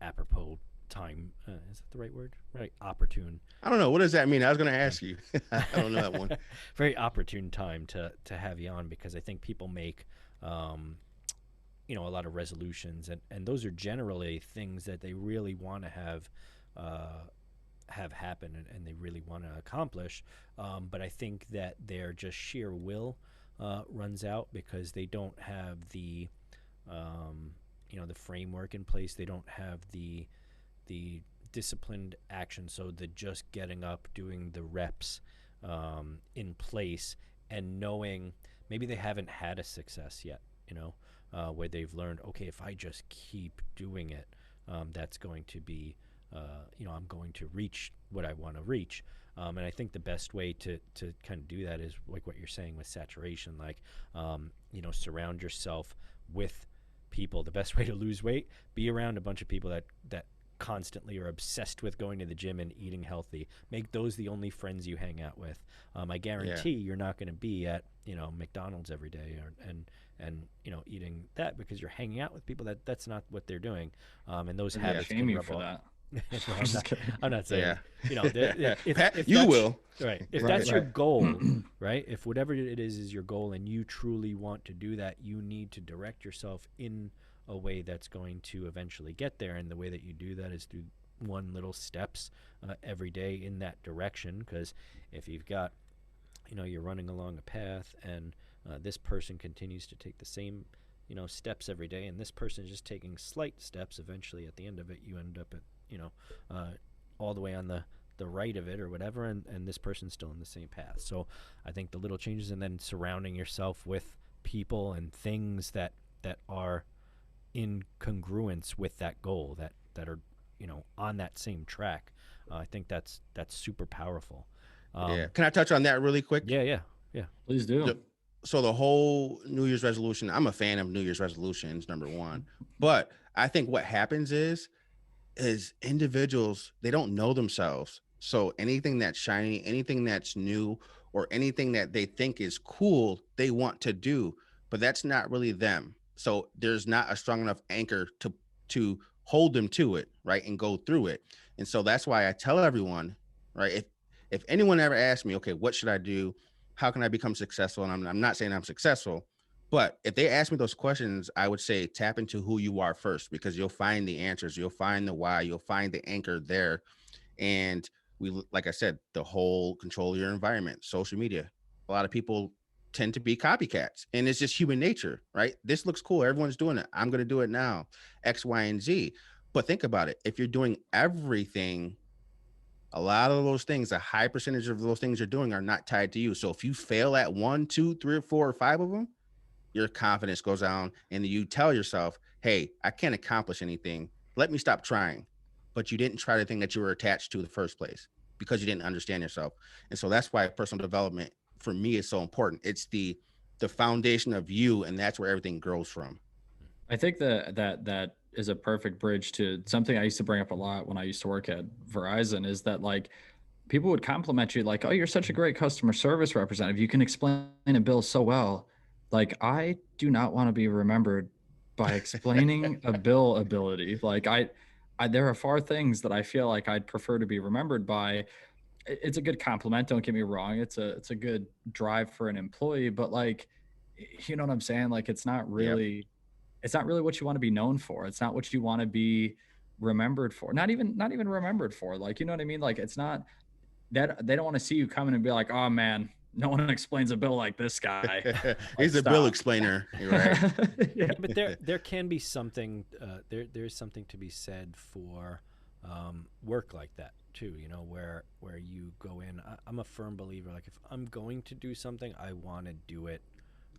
apropos time. Is that the right word? Right, opportune. I don't know. What does that mean? I was going to Yeah. ask you. I don't know that one. Very opportune time to have you on, because I think people make um, a lot of resolutions, and those are generally things that they really want to have happen, and they really want to accomplish, but I think that their just sheer will runs out because they don't have the the framework in place. They don't have the disciplined action, so the just getting up, doing the reps in place, and knowing maybe they haven't had a success yet, where they've learned, okay, if I just keep doing it, that's going to be, I'm going to reach what I want to reach. And I think the best way to kind of do that is like what you're saying with saturation, like, surround yourself with people. The best way to lose weight, be around a bunch of people that constantly are obsessed with going to the gym and eating healthy. Make those the only friends you hang out with. I guarantee you're not going to be at McDonald's every day and eating that, because you're hanging out with people that's not what they're doing. And those habits shame can you rub for off. that. I'm not saying, Pat, you will. Right. If Right, that's your right. goal, right? If whatever it is your goal and you truly want to do that, you need to direct yourself in a way that's going to eventually get there. And the way that you do that is through one little steps every day in that direction. Because if you've got, you're running along a path and this person continues to take the same, steps every day, and this person is just taking slight steps, eventually at the end of it, you end up at, all the way on the right of it or whatever, and this person's still in the same path. So I think the little changes, and then surrounding yourself with people and things that are in congruence with that goal, that are on that same track. I think that's super powerful. Can I touch on that really quick? Yeah. Please do. So the whole New Year's resolution, I'm a fan of New Year's resolutions, number one. But I think what happens is individuals, they don't know themselves. So anything that's shiny, anything that's new, or anything that they think is cool, they want to do, but that's not really them. So there's not a strong enough anchor to hold them to it, right, and go through it. And so that's why I tell everyone, right, if anyone ever asks me, okay, what should I do? How can I become successful? And I'm not saying I'm successful, but if they ask me those questions, I would say tap into who you are first, because you'll find the answers. You'll find the why. You'll find the anchor there. And like I said, the whole control your environment, social media. A lot of people tend to be copycats, and it's just human nature, right? This looks cool. Everyone's doing it. I'm going to do it now, X, Y, and Z. But think about it. If you're doing everything, a lot of those things, a high percentage of those things you're doing are not tied to you. So if you fail at 1, 2, 3, or 4, or 5 of them, your confidence goes down, and you tell yourself, hey, I can't accomplish anything. Let me stop trying. But you didn't try the thing that you were attached to in the first place because you didn't understand yourself. And so that's why personal development for me is so important. It's the foundation of you, and that's where everything grows from. I think that is a perfect bridge to something I used to bring up a lot when I used to work at Verizon, is that like people would compliment you like, oh, you're such a great customer service representative. You can explain a bill so well. Like, I do not want to be remembered by explaining a bill ability. Like I there are far things that I feel like I'd prefer to be remembered by. It's a good compliment, don't get me wrong. It's a good drive for an employee, but like, you know what I'm saying? Like, it's not really what you want to be known for. It's not what you want to be remembered for. Not even remembered for. Like, you know what I mean? Like, it's not that they don't want to see you coming and be like, oh man, no one explains a bill like this guy. He's a bill explainer. You're right. Yeah. But there can be something, there's something to be said for work like that too, where you go in. I'm a firm believer, like, if I'm going to do something, I want to do it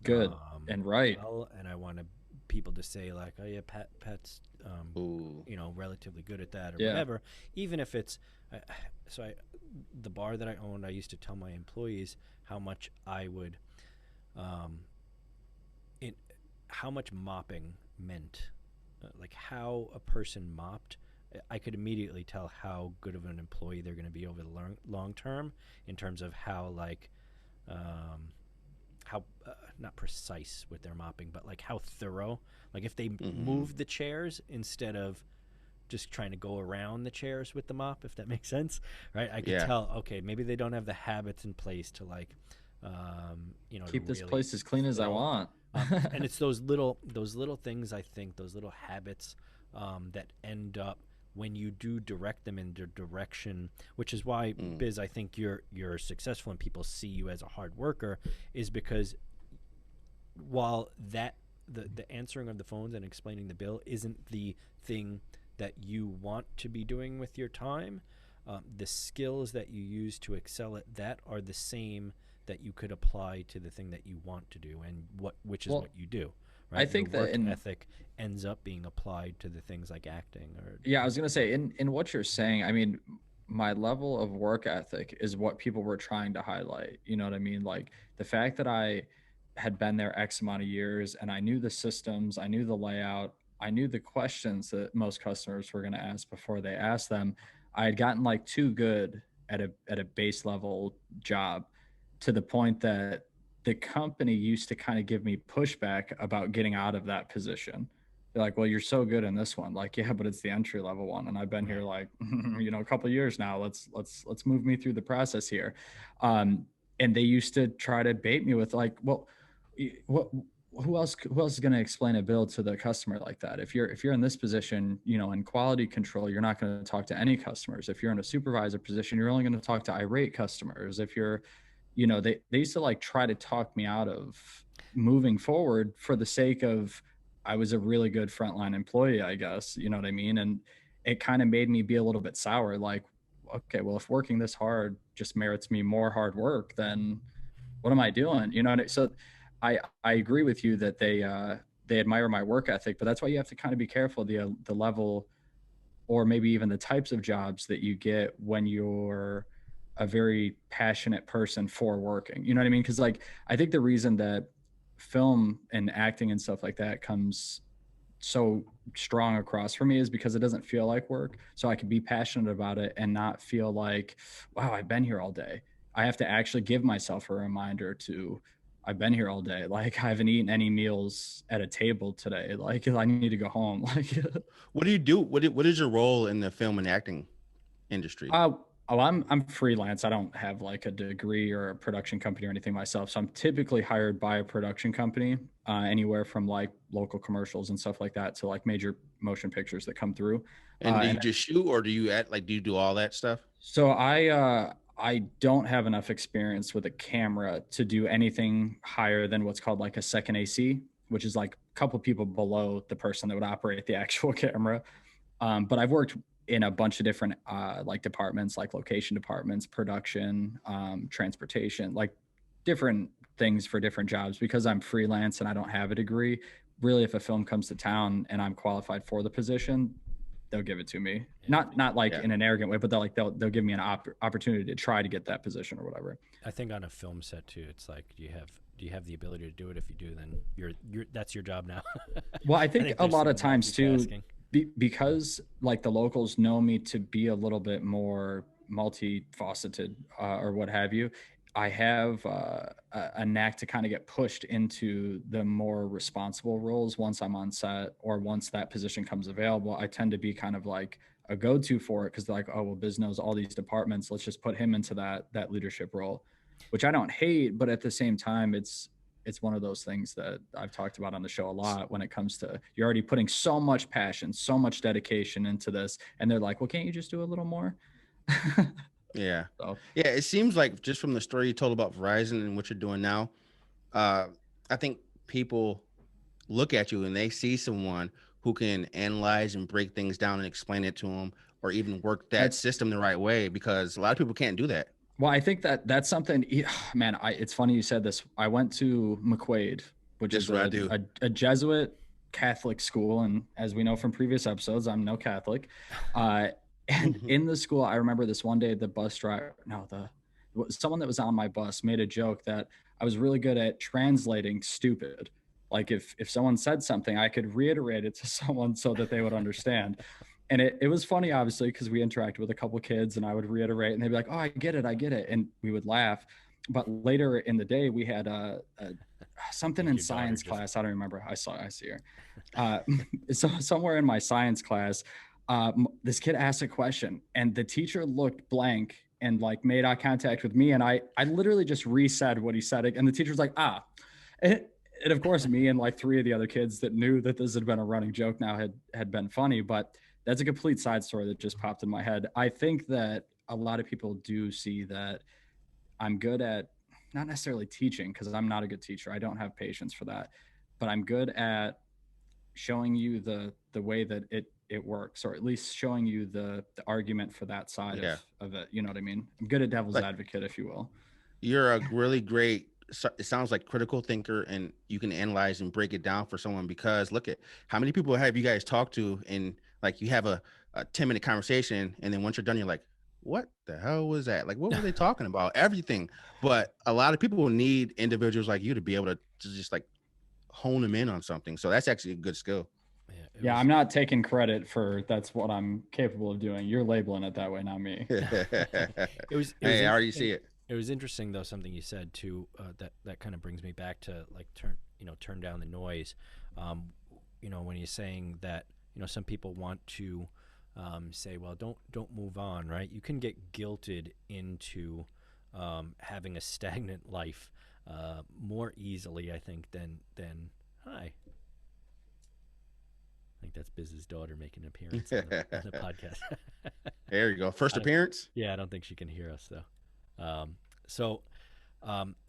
Good and right. well, and I want people to say like, oh yeah, Pat's relatively good at that, or whatever, even if it's the bar that I owned, I used to tell my employees how much I would how much mopping meant, like how a person mopped. I could immediately tell how good of an employee they're going to be over the long term, in terms of how like how not precise with their mopping, but like how thorough. Like if they moved the chairs instead of just trying to go around the chairs with the mop, if that makes sense, right? I could tell, okay, maybe they don't have the habits in place to like, keep this place as clean as I want. And it's those little things, I think, those little habits that end up, when you do direct them in the direction, which is why, Biz, I think you're successful and people see you as a hard worker, is because while that the answering of the phones and explaining the bill isn't the thing that you want to be doing with your time. The skills that you use to excel at that are the same that you could apply to the thing that you want to do, and which is Well, what you do, I right? Your think that work in ethic ends up being applied to the things like acting or Yeah, I was gonna say in what you're saying, I mean, my level of work ethic is what people were trying to highlight. You know what I mean? Like the fact that I had been there X amount of years and I knew the systems, I knew the layout, I knew the questions that most customers were gonna ask before they asked them. I had gotten like too good at a base level job to the point that the company used to kind of give me pushback about getting out of that position. They're like, well, you're so good in this one. Like, yeah, but it's the entry level one. And I've been here right. like, a couple of years now. Let's move me through the process here. And they used to try to bait me with like, well, what, who else is going to explain a bill to the customer like that? If you're in this position, in quality control, you're not going to talk to any customers. If you're in a supervisor position, you're only going to talk to irate customers. If you're, they used to like try to talk me out of moving forward for the sake of I was a really good frontline employee, I guess. You know what I mean? And it kind of made me be a little bit sour. Like, okay, well, if working this hard just merits me more hard work, then what am I doing? So I agree with you that they admire my work ethic, but that's why you have to kind of be careful the level or maybe even the types of jobs that you get when you're a very passionate person for working. You know what I mean? Because like I think the reason that film and acting and stuff like that comes so strong across for me is because it doesn't feel like work. So I can be passionate about it and not feel like, wow, I've been here all day. I have to actually give myself a reminder to I've been here all day. Like I haven't eaten any meals at a table today. Like I need to go home. Like What do you do? What is your role in the film and acting industry? Uh, I'm freelance. I don't have like a degree or a production company or anything myself. So I'm typically hired by a production company, anywhere from like local commercials and stuff like that to like major motion pictures that come through. And do you And just shoot, or do you act like, do you do all that stuff? so I don't have enough experience with a camera to do anything higher than what's called like a second AC, which is like a couple people below the person that would operate the actual camera. But I've worked in a bunch of different like departments, like location departments, production, transportation, like different things for different jobs because I'm freelance and I don't have a degree. Really, if a film comes to town and I'm qualified for the position, they'll give it to me. Yeah, Not like Yeah. in an arrogant way, but they'll give me an opportunity to try to get that position or whatever. I think on a film set too, it's like do you have the ability to do it? If you do, then you're that's your job now. Well, I I think think a there's lot of some times too, multitasking. because like the locals know me to be a little bit more multifaceted or what have you. I have a knack to kind of get pushed into the more responsible roles once I'm on set or once that position comes available. I tend to be kind of like a go-to for it because they're like, oh well, Biz knows all these departments. Let's just put him into that leadership role, which I don't hate, but at the same time, it's one of those things that I've talked about on the show a lot when it comes to you're already putting so much passion, so much dedication into this. And they're like, well, can't you just do a little more? Yeah. So Yeah. It seems like just from the story you told about Verizon and what you're doing now, uh, I think people look at you and they see someone who can analyze and break things down and explain it to them, or even work that that's system the right way, because a lot of people can't do that. well, I think that's something, man, it's funny you said this. I went to McQuaid, which That's is what I do. a Jesuit Catholic school. And as we know from previous episodes, I'm no Catholic. Uh, and in the school, I remember this one day, the bus driver, no, someone that was on my bus made a joke that I was really good at translating stupid. Like if someone said something, I could reiterate it to someone so that they would understand. And it was funny, obviously, because we interacted with a couple kids and I would reiterate and they'd be like, oh, I get it. I get it. And we would laugh. But later in the day, we had something in Your daughter science just class. I don't remember. I see her. Uh, so somewhere in my science class, this kid asked a question and the teacher looked blank and like made eye contact with me. And I literally just resaid what he said. And the teacher was like, ah. And of course, me and like three of the other kids that knew that this had been a running joke now had been funny. But that's a complete side story that just popped in my head. I think that a lot of people do see that I'm good at not necessarily teaching because I'm not a good teacher. I don't have patience for that. but I'm good at showing you the way that it works, or at least showing you the argument for that side Yeah. of it. You know what I mean? I'm good at devil's Like advocate, if you will. you're a really great, it sounds like critical thinker, and you can analyze and break it down for someone, because look at how many people have you guys talked to, and like you have a 10-minute conversation, and then once you're done, you're like, what the hell was that? Like, what were they talking about? Everything. But a lot of people need individuals like you to be able to just like hone them in on something. So that's actually a good skill. Yeah, Yeah, I'm not taking credit for that's what I'm capable of doing. You're labeling it that way, not me. it was Hey, I already interesting. see it. It was interesting though, something you said too, that kind of brings me back to like turn down the noise. Um, when you're saying that some people want to say, well, don't move on, right? You can get guilted into having a stagnant life more easily, I think, than hi. I think that's Biz's daughter making an appearance on the podcast. There you go. First appearance. Yeah, I don't think she can hear us though. So,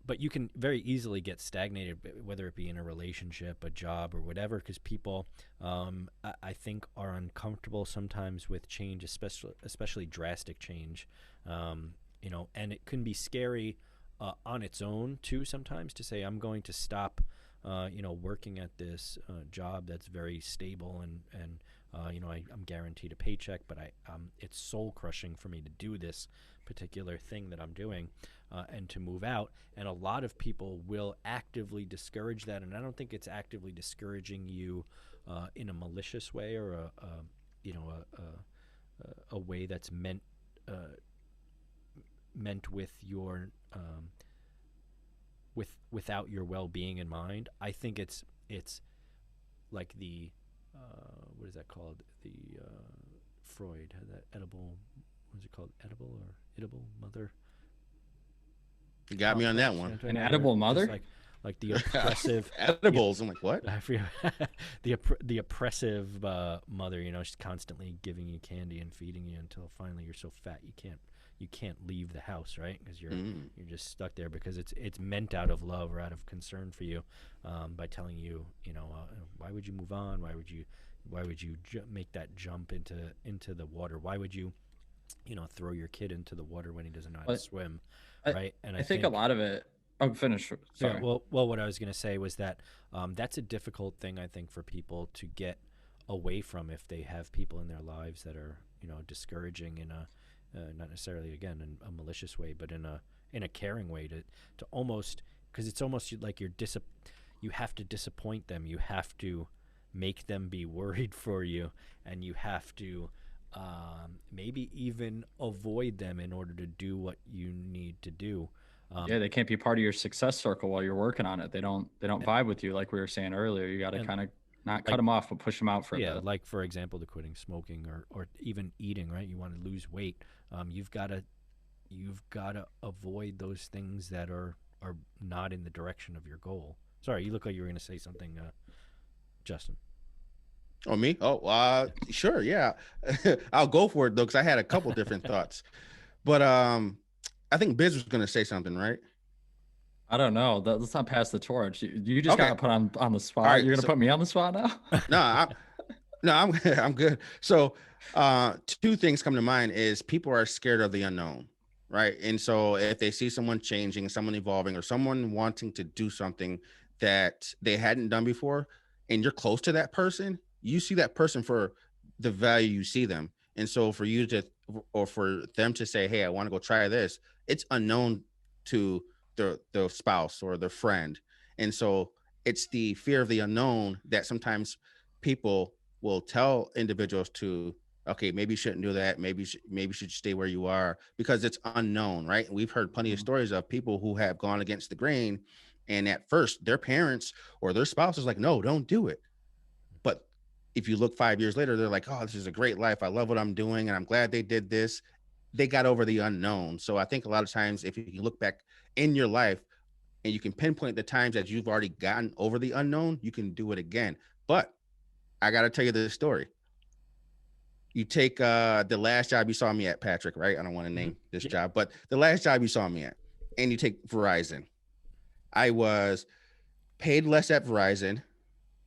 but you can very easily get stagnated, whether it be in a relationship, a job, or whatever, because people, I think, are uncomfortable sometimes with change, especially drastic change. And it can be scary on its own too. Sometimes to say I'm going to stop, working at this job that's very stable and I'm guaranteed a paycheck, but it's soul crushing for me to do this particular thing that I'm doing, and to move out. And a lot of people will actively discourage that, and I don't think it's actively discouraging you in a malicious way, or a way that's meant with your without your well-being in mind. I think it's like the what is that called? The Freud had that edible. What is it called? Edible or edible mother? You got me on that one. An edible mother? Just like the oppressive edibles. I'm like, what? I forget. the oppressive mother. She's constantly giving you candy and feeding you until finally you're so fat you can't leave the house, right? Because you're just stuck there, because it's meant out of love or out of concern for you, by telling you, why would you move on? Why would you make that jump into the water? Why would you, throw your kid into the water when he doesn't know how to swim, right? And I think a lot of it. Oh, finish. Sorry. Yeah, well, what I was going to say was that that's a difficult thing, I think, for people to get away from if they have people in their lives that are, discouraging in a not necessarily, again, in a malicious way, but in a caring way, to almost, because it's almost like you have to disappoint them. You have to make them be worried for you, and you have to maybe even avoid them in order to do what you need to do. Yeah, they can't be part of your success circle while you're working on it. They don't vibe with you, like we were saying earlier. You got to kind of not cut them off, but push them out for a bit. Like, for example, the quitting smoking or even eating, right? You want to lose weight. You've got to avoid those things that are not in the direction of your goal. Sorry, you look like you were going to say something, Justin. Oh, me? Oh, sure. Yeah. I'll go for it though, because I had a couple different thoughts, but I think Biz was going to say something, right? I don't know. Let's not pass the torch. You just got put on the spot. Right, you're going to put me on the spot now? I'm good. So two things come to mind is people are scared of the unknown, right? And so if they see someone changing, someone evolving, or someone wanting to do something that they hadn't done before, and you're close to that person, you see that person for the value you see them. And so for you to, or for them to say, hey, I want to go try this, it's unknown to the spouse or the friend. And so it's the fear of the unknown that sometimes people will tell individuals to, okay, maybe you shouldn't do that. Maybe you should stay where you are, because it's unknown, right? And we've heard plenty of stories of people who have gone against the grain, and at first their parents or their spouse is like, no, don't do it. But if you look 5 years later, they're like, oh, this is a great life. I love what I'm doing, and I'm glad they did this. They got over the unknown. So I think a lot of times, if you look back in your life and you can pinpoint the times that you've already gotten over the unknown, you can do it again. But I got to tell you this story. You take the last job you saw me at, Patrick, right? I don't want to name this job, but the last job you saw me at, and you take Verizon. I was paid less at Verizon.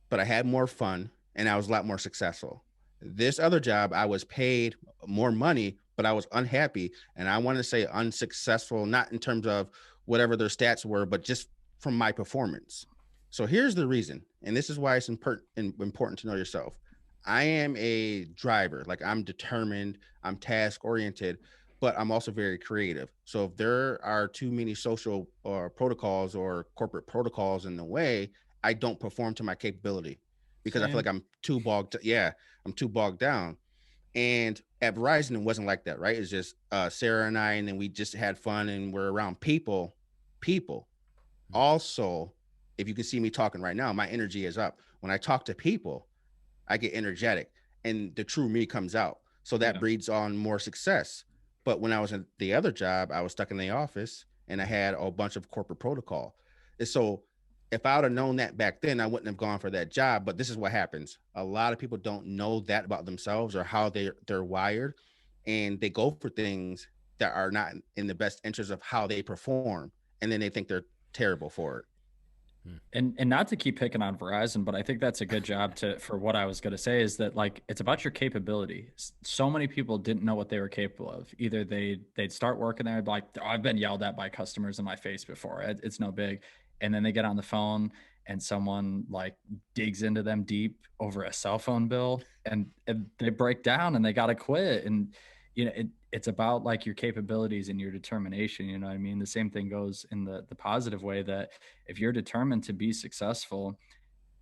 but I had more fun and I was a lot more successful. This other job, I was paid more money, but I was unhappy. And I want to say unsuccessful, not in terms of whatever their stats were, but just from my performance. So here's the reason. And this is why it's important to know yourself. I am a driver. Like, I'm determined, I'm task oriented, but I'm also very creative. So if there are too many social protocols or corporate protocols in the way, I don't perform to my capability because I feel Same. like I'm too bogged. Yeah, I'm too bogged down. And at Verizon, it wasn't like that, right? It's just Sarah and I, and then we just had fun and we're around people. People. Also, if you can see me talking right now, my energy is up. When I talk to people, I get energetic and the true me comes out. So that Yeah. breeds on more success. But when I was in the other job, I was stuck in the office and I had a bunch of corporate protocol. And so if I would have known that back then, I wouldn't have gone for that job. But this is what happens. A lot of people don't know that about themselves or how they're wired. And they go for things that are not in the best interest of how they perform. And then they think they're terrible for it. And not to keep picking on Verizon, but I think that's a good job for what I was going to say is that, like, it's about your capability. So many people didn't know what they were capable of. Either they'd start working there, like, oh, I've been yelled at by customers in my face before. It's no big. And then they get on the phone and someone like digs into them deep over a cell phone bill, and they break down and they got to quit. And it's about like your capabilities and your determination. You know what I mean? The same thing goes in the positive way, that if you're determined to be successful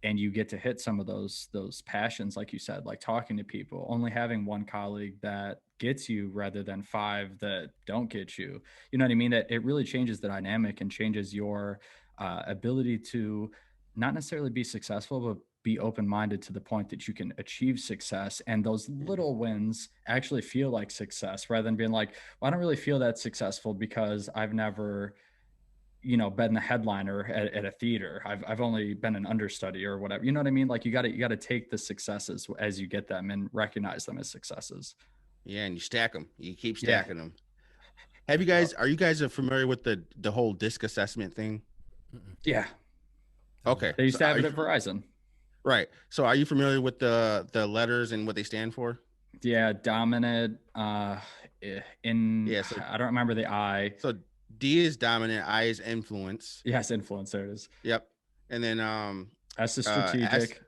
and you get to hit some of those passions, like you said, like talking to people, only having one colleague that gets you rather than five that don't get you, you know what I mean? That it really changes the dynamic and changes your ability to not necessarily be successful, but be open-minded to the point that you can achieve success, and those little wins actually feel like success, rather than being like, well, I don't really feel that successful because I've never been the headliner at a theater. I've only been an understudy or whatever. You know what I mean? Like, you got to take the successes as you get them and recognize them as successes. Yeah, and you stack them. You keep Yeah. stacking them. Are you guys familiar with the whole DISC assessment thing? Yeah. Okay. They used So to have it at Verizon. right. So are you familiar with the letters and what they stand for? Yeah. Dominant, Yeah, so I don't remember the I. so D is dominant, I is influence. Yes. Influence. There it is. Yep. And then S is S, strategic.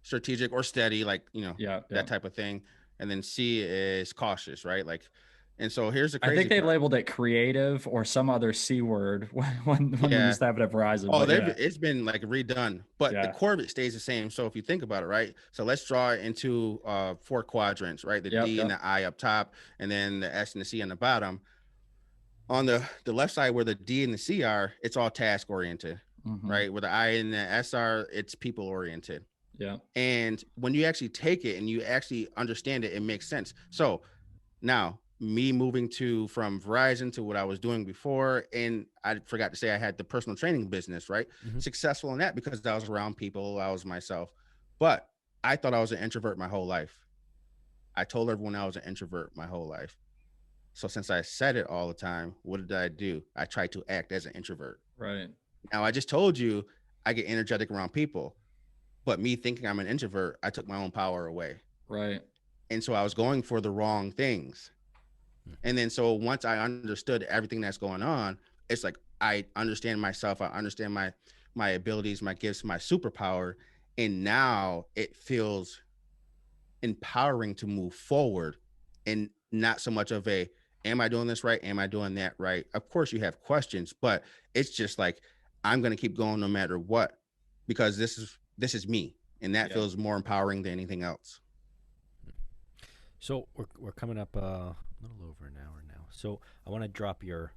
strategic or steady, like, Yeah. Yeah. that type of thing. And then C is cautious, right? Like, and so here's the I crazy think they part. labeled it creative or some other C word when we Yeah. used to have it at Verizon. Oh, But yeah. it's been like redone, but the Yeah. core of it stays the same. So if you think about it, right? So let's draw it into four quadrants, right? The Yep. D and the I up top, and then the S and the C on the bottom. On the left side where the D and the C are, it's all task oriented, Mm-hmm. right? Where the I and the S are, it's people oriented. Yeah. And when you actually take it and you actually understand it, it makes sense. So now, me moving from Verizon to what I was doing before, and I forgot to say I had the personal training business, right? Mhm. Successful in that because I was around people, I was myself. But I thought I was an introvert my whole life. I told everyone I was an introvert my whole life. So since I said it all the time, what did I do? I tried to act as an introvert. Right. Now, I just told you I get energetic around people, but me thinking I'm an introvert, I took my own power away. Right. And so I was going for the wrong things. And then so once I understood everything that's going on, it's like I understand myself, I understand my abilities, my gifts, my superpower, and now it feels empowering to move forward, and not so much of a am I doing this right? Am I doing that right? Of course you have questions, but it's just like I'm going to keep going no matter what, because this is me, and that Yeah. feels more empowering than anything else. So we're coming up a little over an hour now. So I want to drop your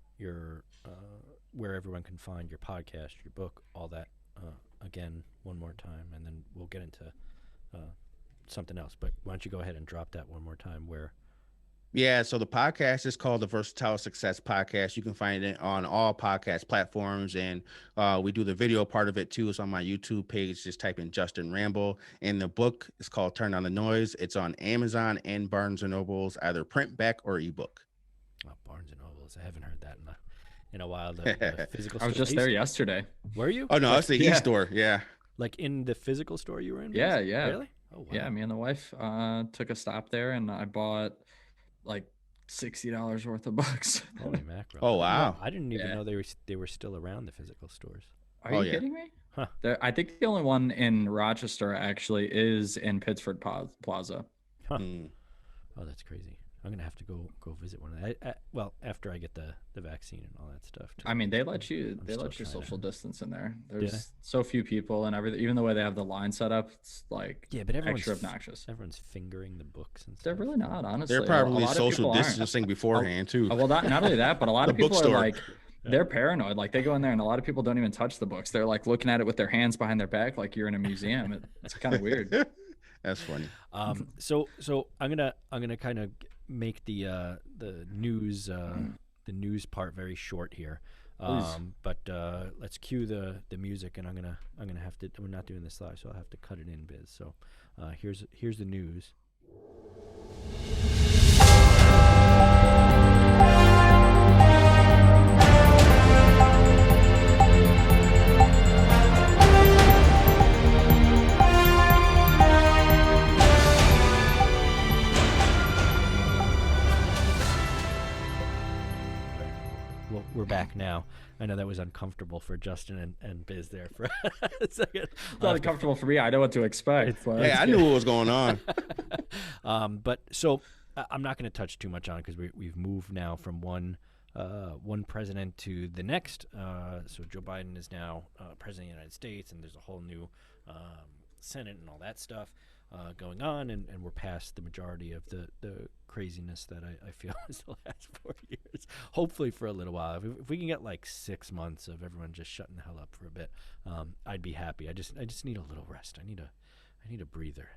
where everyone can find your podcast, your book, all that again one more time, and then we'll get into something else. But why don't you go ahead and drop that one more time? Where? Yeah, so the podcast is called the Versatile Success Podcast. You can find it on all podcast platforms, and we do the video part of it too. It's on my YouTube page. Just type in Justin Rambo. And the book is called Turn Down the Noise. It's on Amazon and Barnes and Nobles, either print back or ebook. Oh, Barnes and Nobles. I haven't heard that in a while. The physical. I was store. just there yesterday. Were you? Oh no, it's the Yeah. e-store. Yeah. Like in the physical store you were in? Yeah, Biz? yeah. Really? Oh, wow. Yeah, me and the wife took a stop there, and I bought like $60 worth of books. Holy mackerel. Oh, wow. I didn't even Yeah. know they were still around, the physical stores. Are Oh, you yeah. kidding me? Huh. I think the only one in Rochester actually is in Pittsford Plaza. Huh. Mm. Oh, that's crazy. I'm gonna have to go visit one of that. Well, after I get the vaccine and all that stuff. I mean, they let still you trying social distance in there. they? There's so few people and everything. Even the way they have the line set up, it's like Yeah, but extra obnoxious. Everyone's fingering the books and stuff. They're really not, honestly. They're A probably lot of social people aren't. distancing beforehand too. Well, not only that, but a lot The of people are bookstore. like, they're paranoid. Like they go in there and a lot of people don't even touch the books. They're like looking at it with their hands behind their back, like you're in a museum. It's kind of weird. That's funny. So I'm gonna kind of make the news part very short here. But let's cue the music, and I'm gonna have to. We're not doing this live, so I'll have to cut it in, Biz. So here's the news. Well, we're back now. I know that was uncomfortable for Justin and Biz there for a second. It's not uncomfortable for me. I know what to expect. But Hey, I knew what was going on. But so I'm not going to touch too much on it because we've moved now from one president to the next. So Joe Biden is now president of the United States, and there's a whole new Senate and all that stuff going on, and we're past the majority of the craziness that I feel is the last 4 years. Hopefully for a little while. If we can get like 6 months of everyone just shutting the hell up for a bit, I'd be happy. I just need a little rest. I need a breather.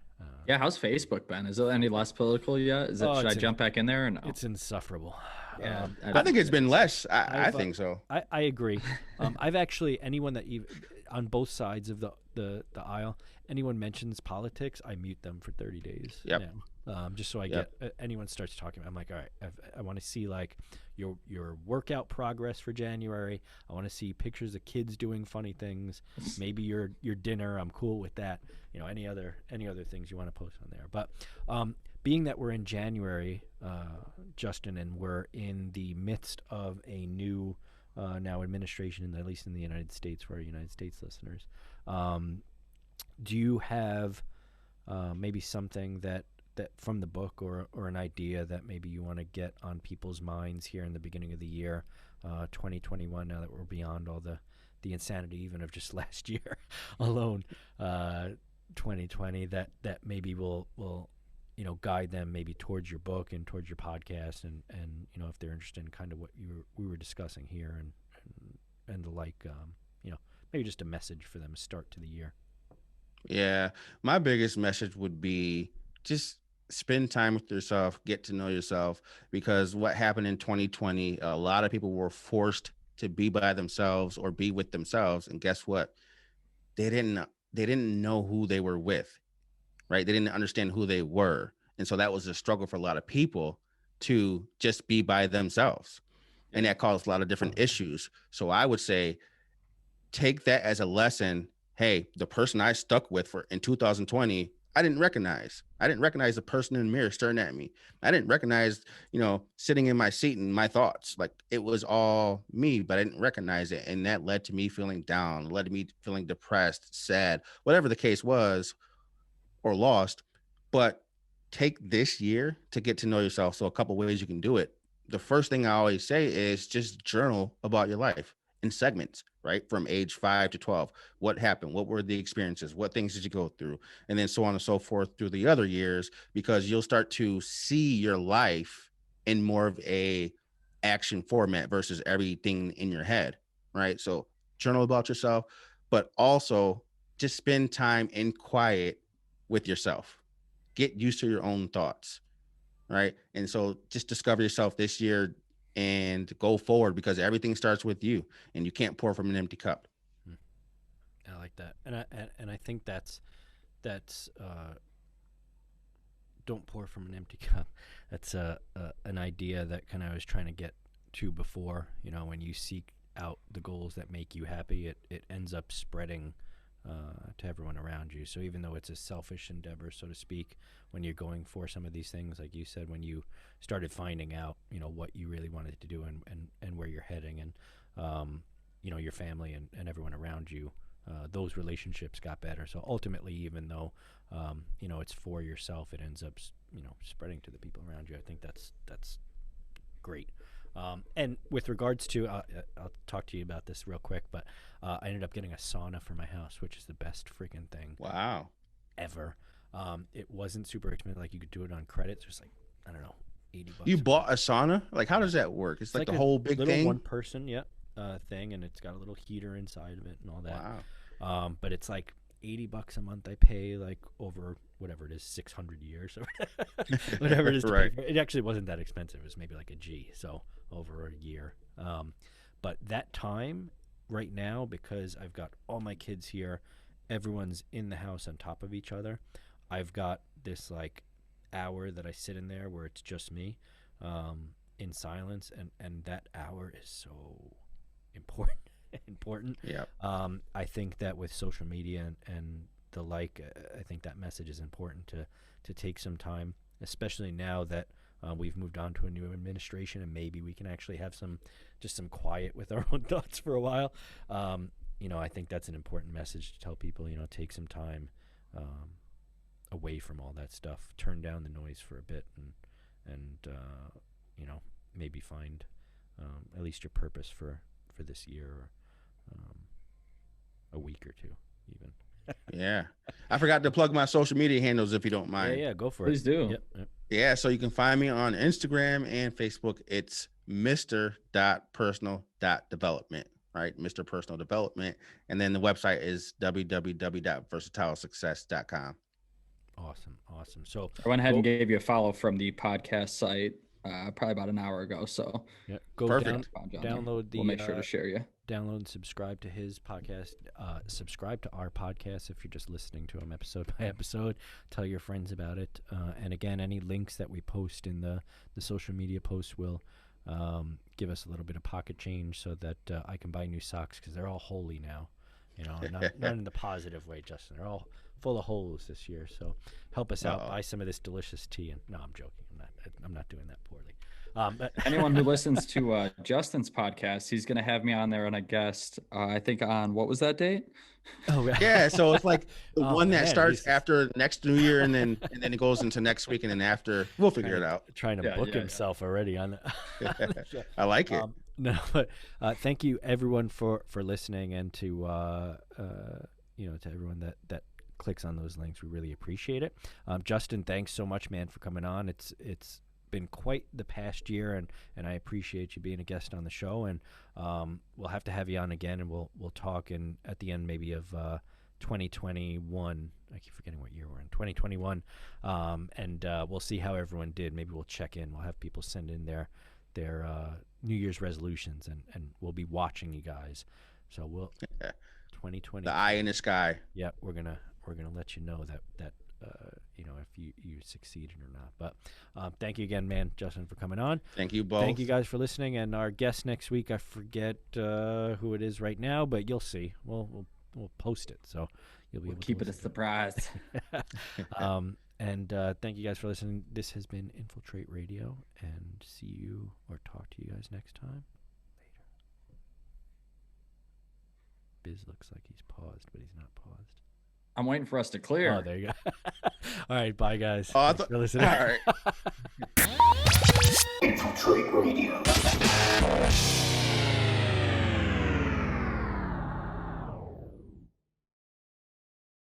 Yeah, how's Facebook been? Is it any less political yet? Should I jump back in there or no? It's insufferable. Yeah, I think it's been less. I think so. I agree. I've actually, anyone that on both sides of the aisle, anyone mentions politics, I mute them for 30 days. Yep. Now. Just so I get anyone starts talking, I'm like, all right, I want to see like your workout progress for January. I want to see pictures of kids doing funny things. Maybe your dinner. I'm cool with that. Any other things you want to post on there. But being that we're in January, Justin, and we're in the midst of a new now administration, at least in the United States, for our United States listeners, do you have maybe something that from the book or an idea that maybe you want to get on people's minds here in the beginning of the year, 2021, now that we're beyond all the insanity even of just last year alone, 2020, that maybe will guide them maybe towards your book and towards your podcast, and if they're interested in kind of what we were discussing here and the like, maybe just a message for them to start to the year. Yeah, my biggest message would be just spend time with yourself, get to know yourself, because what happened in 2020, a lot of people were forced to be by themselves or be with themselves, and guess what? They didn't know who they were with, right? They didn't understand who they were, and so that was a struggle for a lot of people to just be by themselves, and that caused a lot of different issues. So I would say take that as a lesson. Hey, the person I stuck with in 2020, I didn't recognize the person in the mirror staring at me. I didn't recognize, sitting in my seat and my thoughts. Like it was all me, but I didn't recognize it. And that led to me feeling down, led to me feeling depressed, sad, whatever the case was, or lost. But take this year to get to know yourself. So a couple ways you can do it. The first thing I always say is just journal about your life in segments, right? From age 5 to 12, what happened? What were the experiences? What things did you go through? And then so on and so forth through the other years, because you'll start to see your life in more of a action format versus everything in your head, right? So journal about yourself, but also just spend time in quiet with yourself. Get used to your own thoughts, right? And so just discover yourself this year and go forward, because everything starts with you, and you can't pour from an empty cup. I like that, and I think that's don't pour from an empty cup. That's an idea that kind of I was trying to get to before. When you seek out the goals that make you happy, it ends up spreading to everyone around you. So even though it's a selfish endeavor, so to speak, when you're going for some of these things, like you said, when you started finding out, what you really wanted to do and where you're heading, and your family and everyone around you, those relationships got better. So ultimately, even though it's for yourself, it ends up spreading to the people around you. I think that's great. And with regards to, I'll talk to you about this real quick, but I ended up getting a sauna for my house, which is the best freaking thing ever. It wasn't super expensive. Like, you could do it on credits. It's like, I don't know, $80. You bought a sauna? Like, how does that work? It's like the whole big little thing? One person, thing, and it's got a little heater inside of it and all that. Wow. But it's like $80 a month I pay, like, over whatever it is, 600 years or whatever it is to Right. pay for. It actually wasn't that expensive. It was maybe like a G, so over a year. But that time right now, because I've got all my kids here, everyone's in the house on top of each other, I've got this like hour that I sit in there where it's just me, in silence, and that hour is so important. Yeah. I think that with social media and the like, I think that message is important to take some time, especially now that we've moved on to a new administration, and maybe we can actually have some quiet with our own thoughts for a while. I think that's an important message to tell people, take some time away from all that stuff, turn down the noise for a bit, and maybe find at least your purpose for this year, or a week or two even. Yeah. I forgot to plug my social media handles if you don't mind. Yeah, go for Please it. do. Yep. Yeah, so you can find me on Instagram and Facebook. It's Mr.Personal.Development, right? Mr. Personal Development. And then the website is www.versatilesuccess.com. Awesome. So I went ahead and gave you a follow from the podcast site probably about an hour ago. So go Perfect. download the. We'll make sure to share you. Download and subscribe to his podcast. Subscribe to our podcast if you're just listening to them episode by episode. Tell your friends about it. And again, any links that we post in the social media posts will give us a little bit of pocket change so that I can buy new socks, because they're all holy now. Not in the positive way, Justin. They're all full of holes this year. So help us out. Buy some of this delicious tea. And no, I'm joking. I'm not doing that poorly. But anyone who listens to Justin's podcast, he's going to have me on there and a guest, I think on, what was that date? Oh, right. Yeah, so it's like the one that starts Jesus. after next New Year, and then it goes into next week, and then after we'll figure it out. Trying to book himself already on the I like it. No, but thank you everyone for listening, and to to everyone that clicks on those links. We really appreciate it. Justin, thanks so much, man, for coming on. It's been quite the past year, and I appreciate you being a guest on the show, and we'll have to have you on again, and we'll talk at the end maybe of 2021. I keep forgetting what year we're in, 2021, and we'll see how everyone did. Maybe we'll check in. We'll have people send in their New Year's resolutions, and we'll be watching you guys. So we'll 2020, the eye in the sky. Yeah, we're gonna let you know that if you succeeded or not. But thank you again, man, Justin, for coming on. Thank you both. Thank you guys for listening. And our guest next week, I forget who it is right now, but you'll see. We'll post it, so you'll be able to keep it a surprise. And thank you guys for listening. This has been Infiltrate Radio, and see you or talk to you guys next time. Later. Biz looks like he's paused, but he's not paused. I'm waiting for us to clear. Oh, there you go. All right, bye, guys. Oh, Thanks for listening. All right. Infiltrate Radio.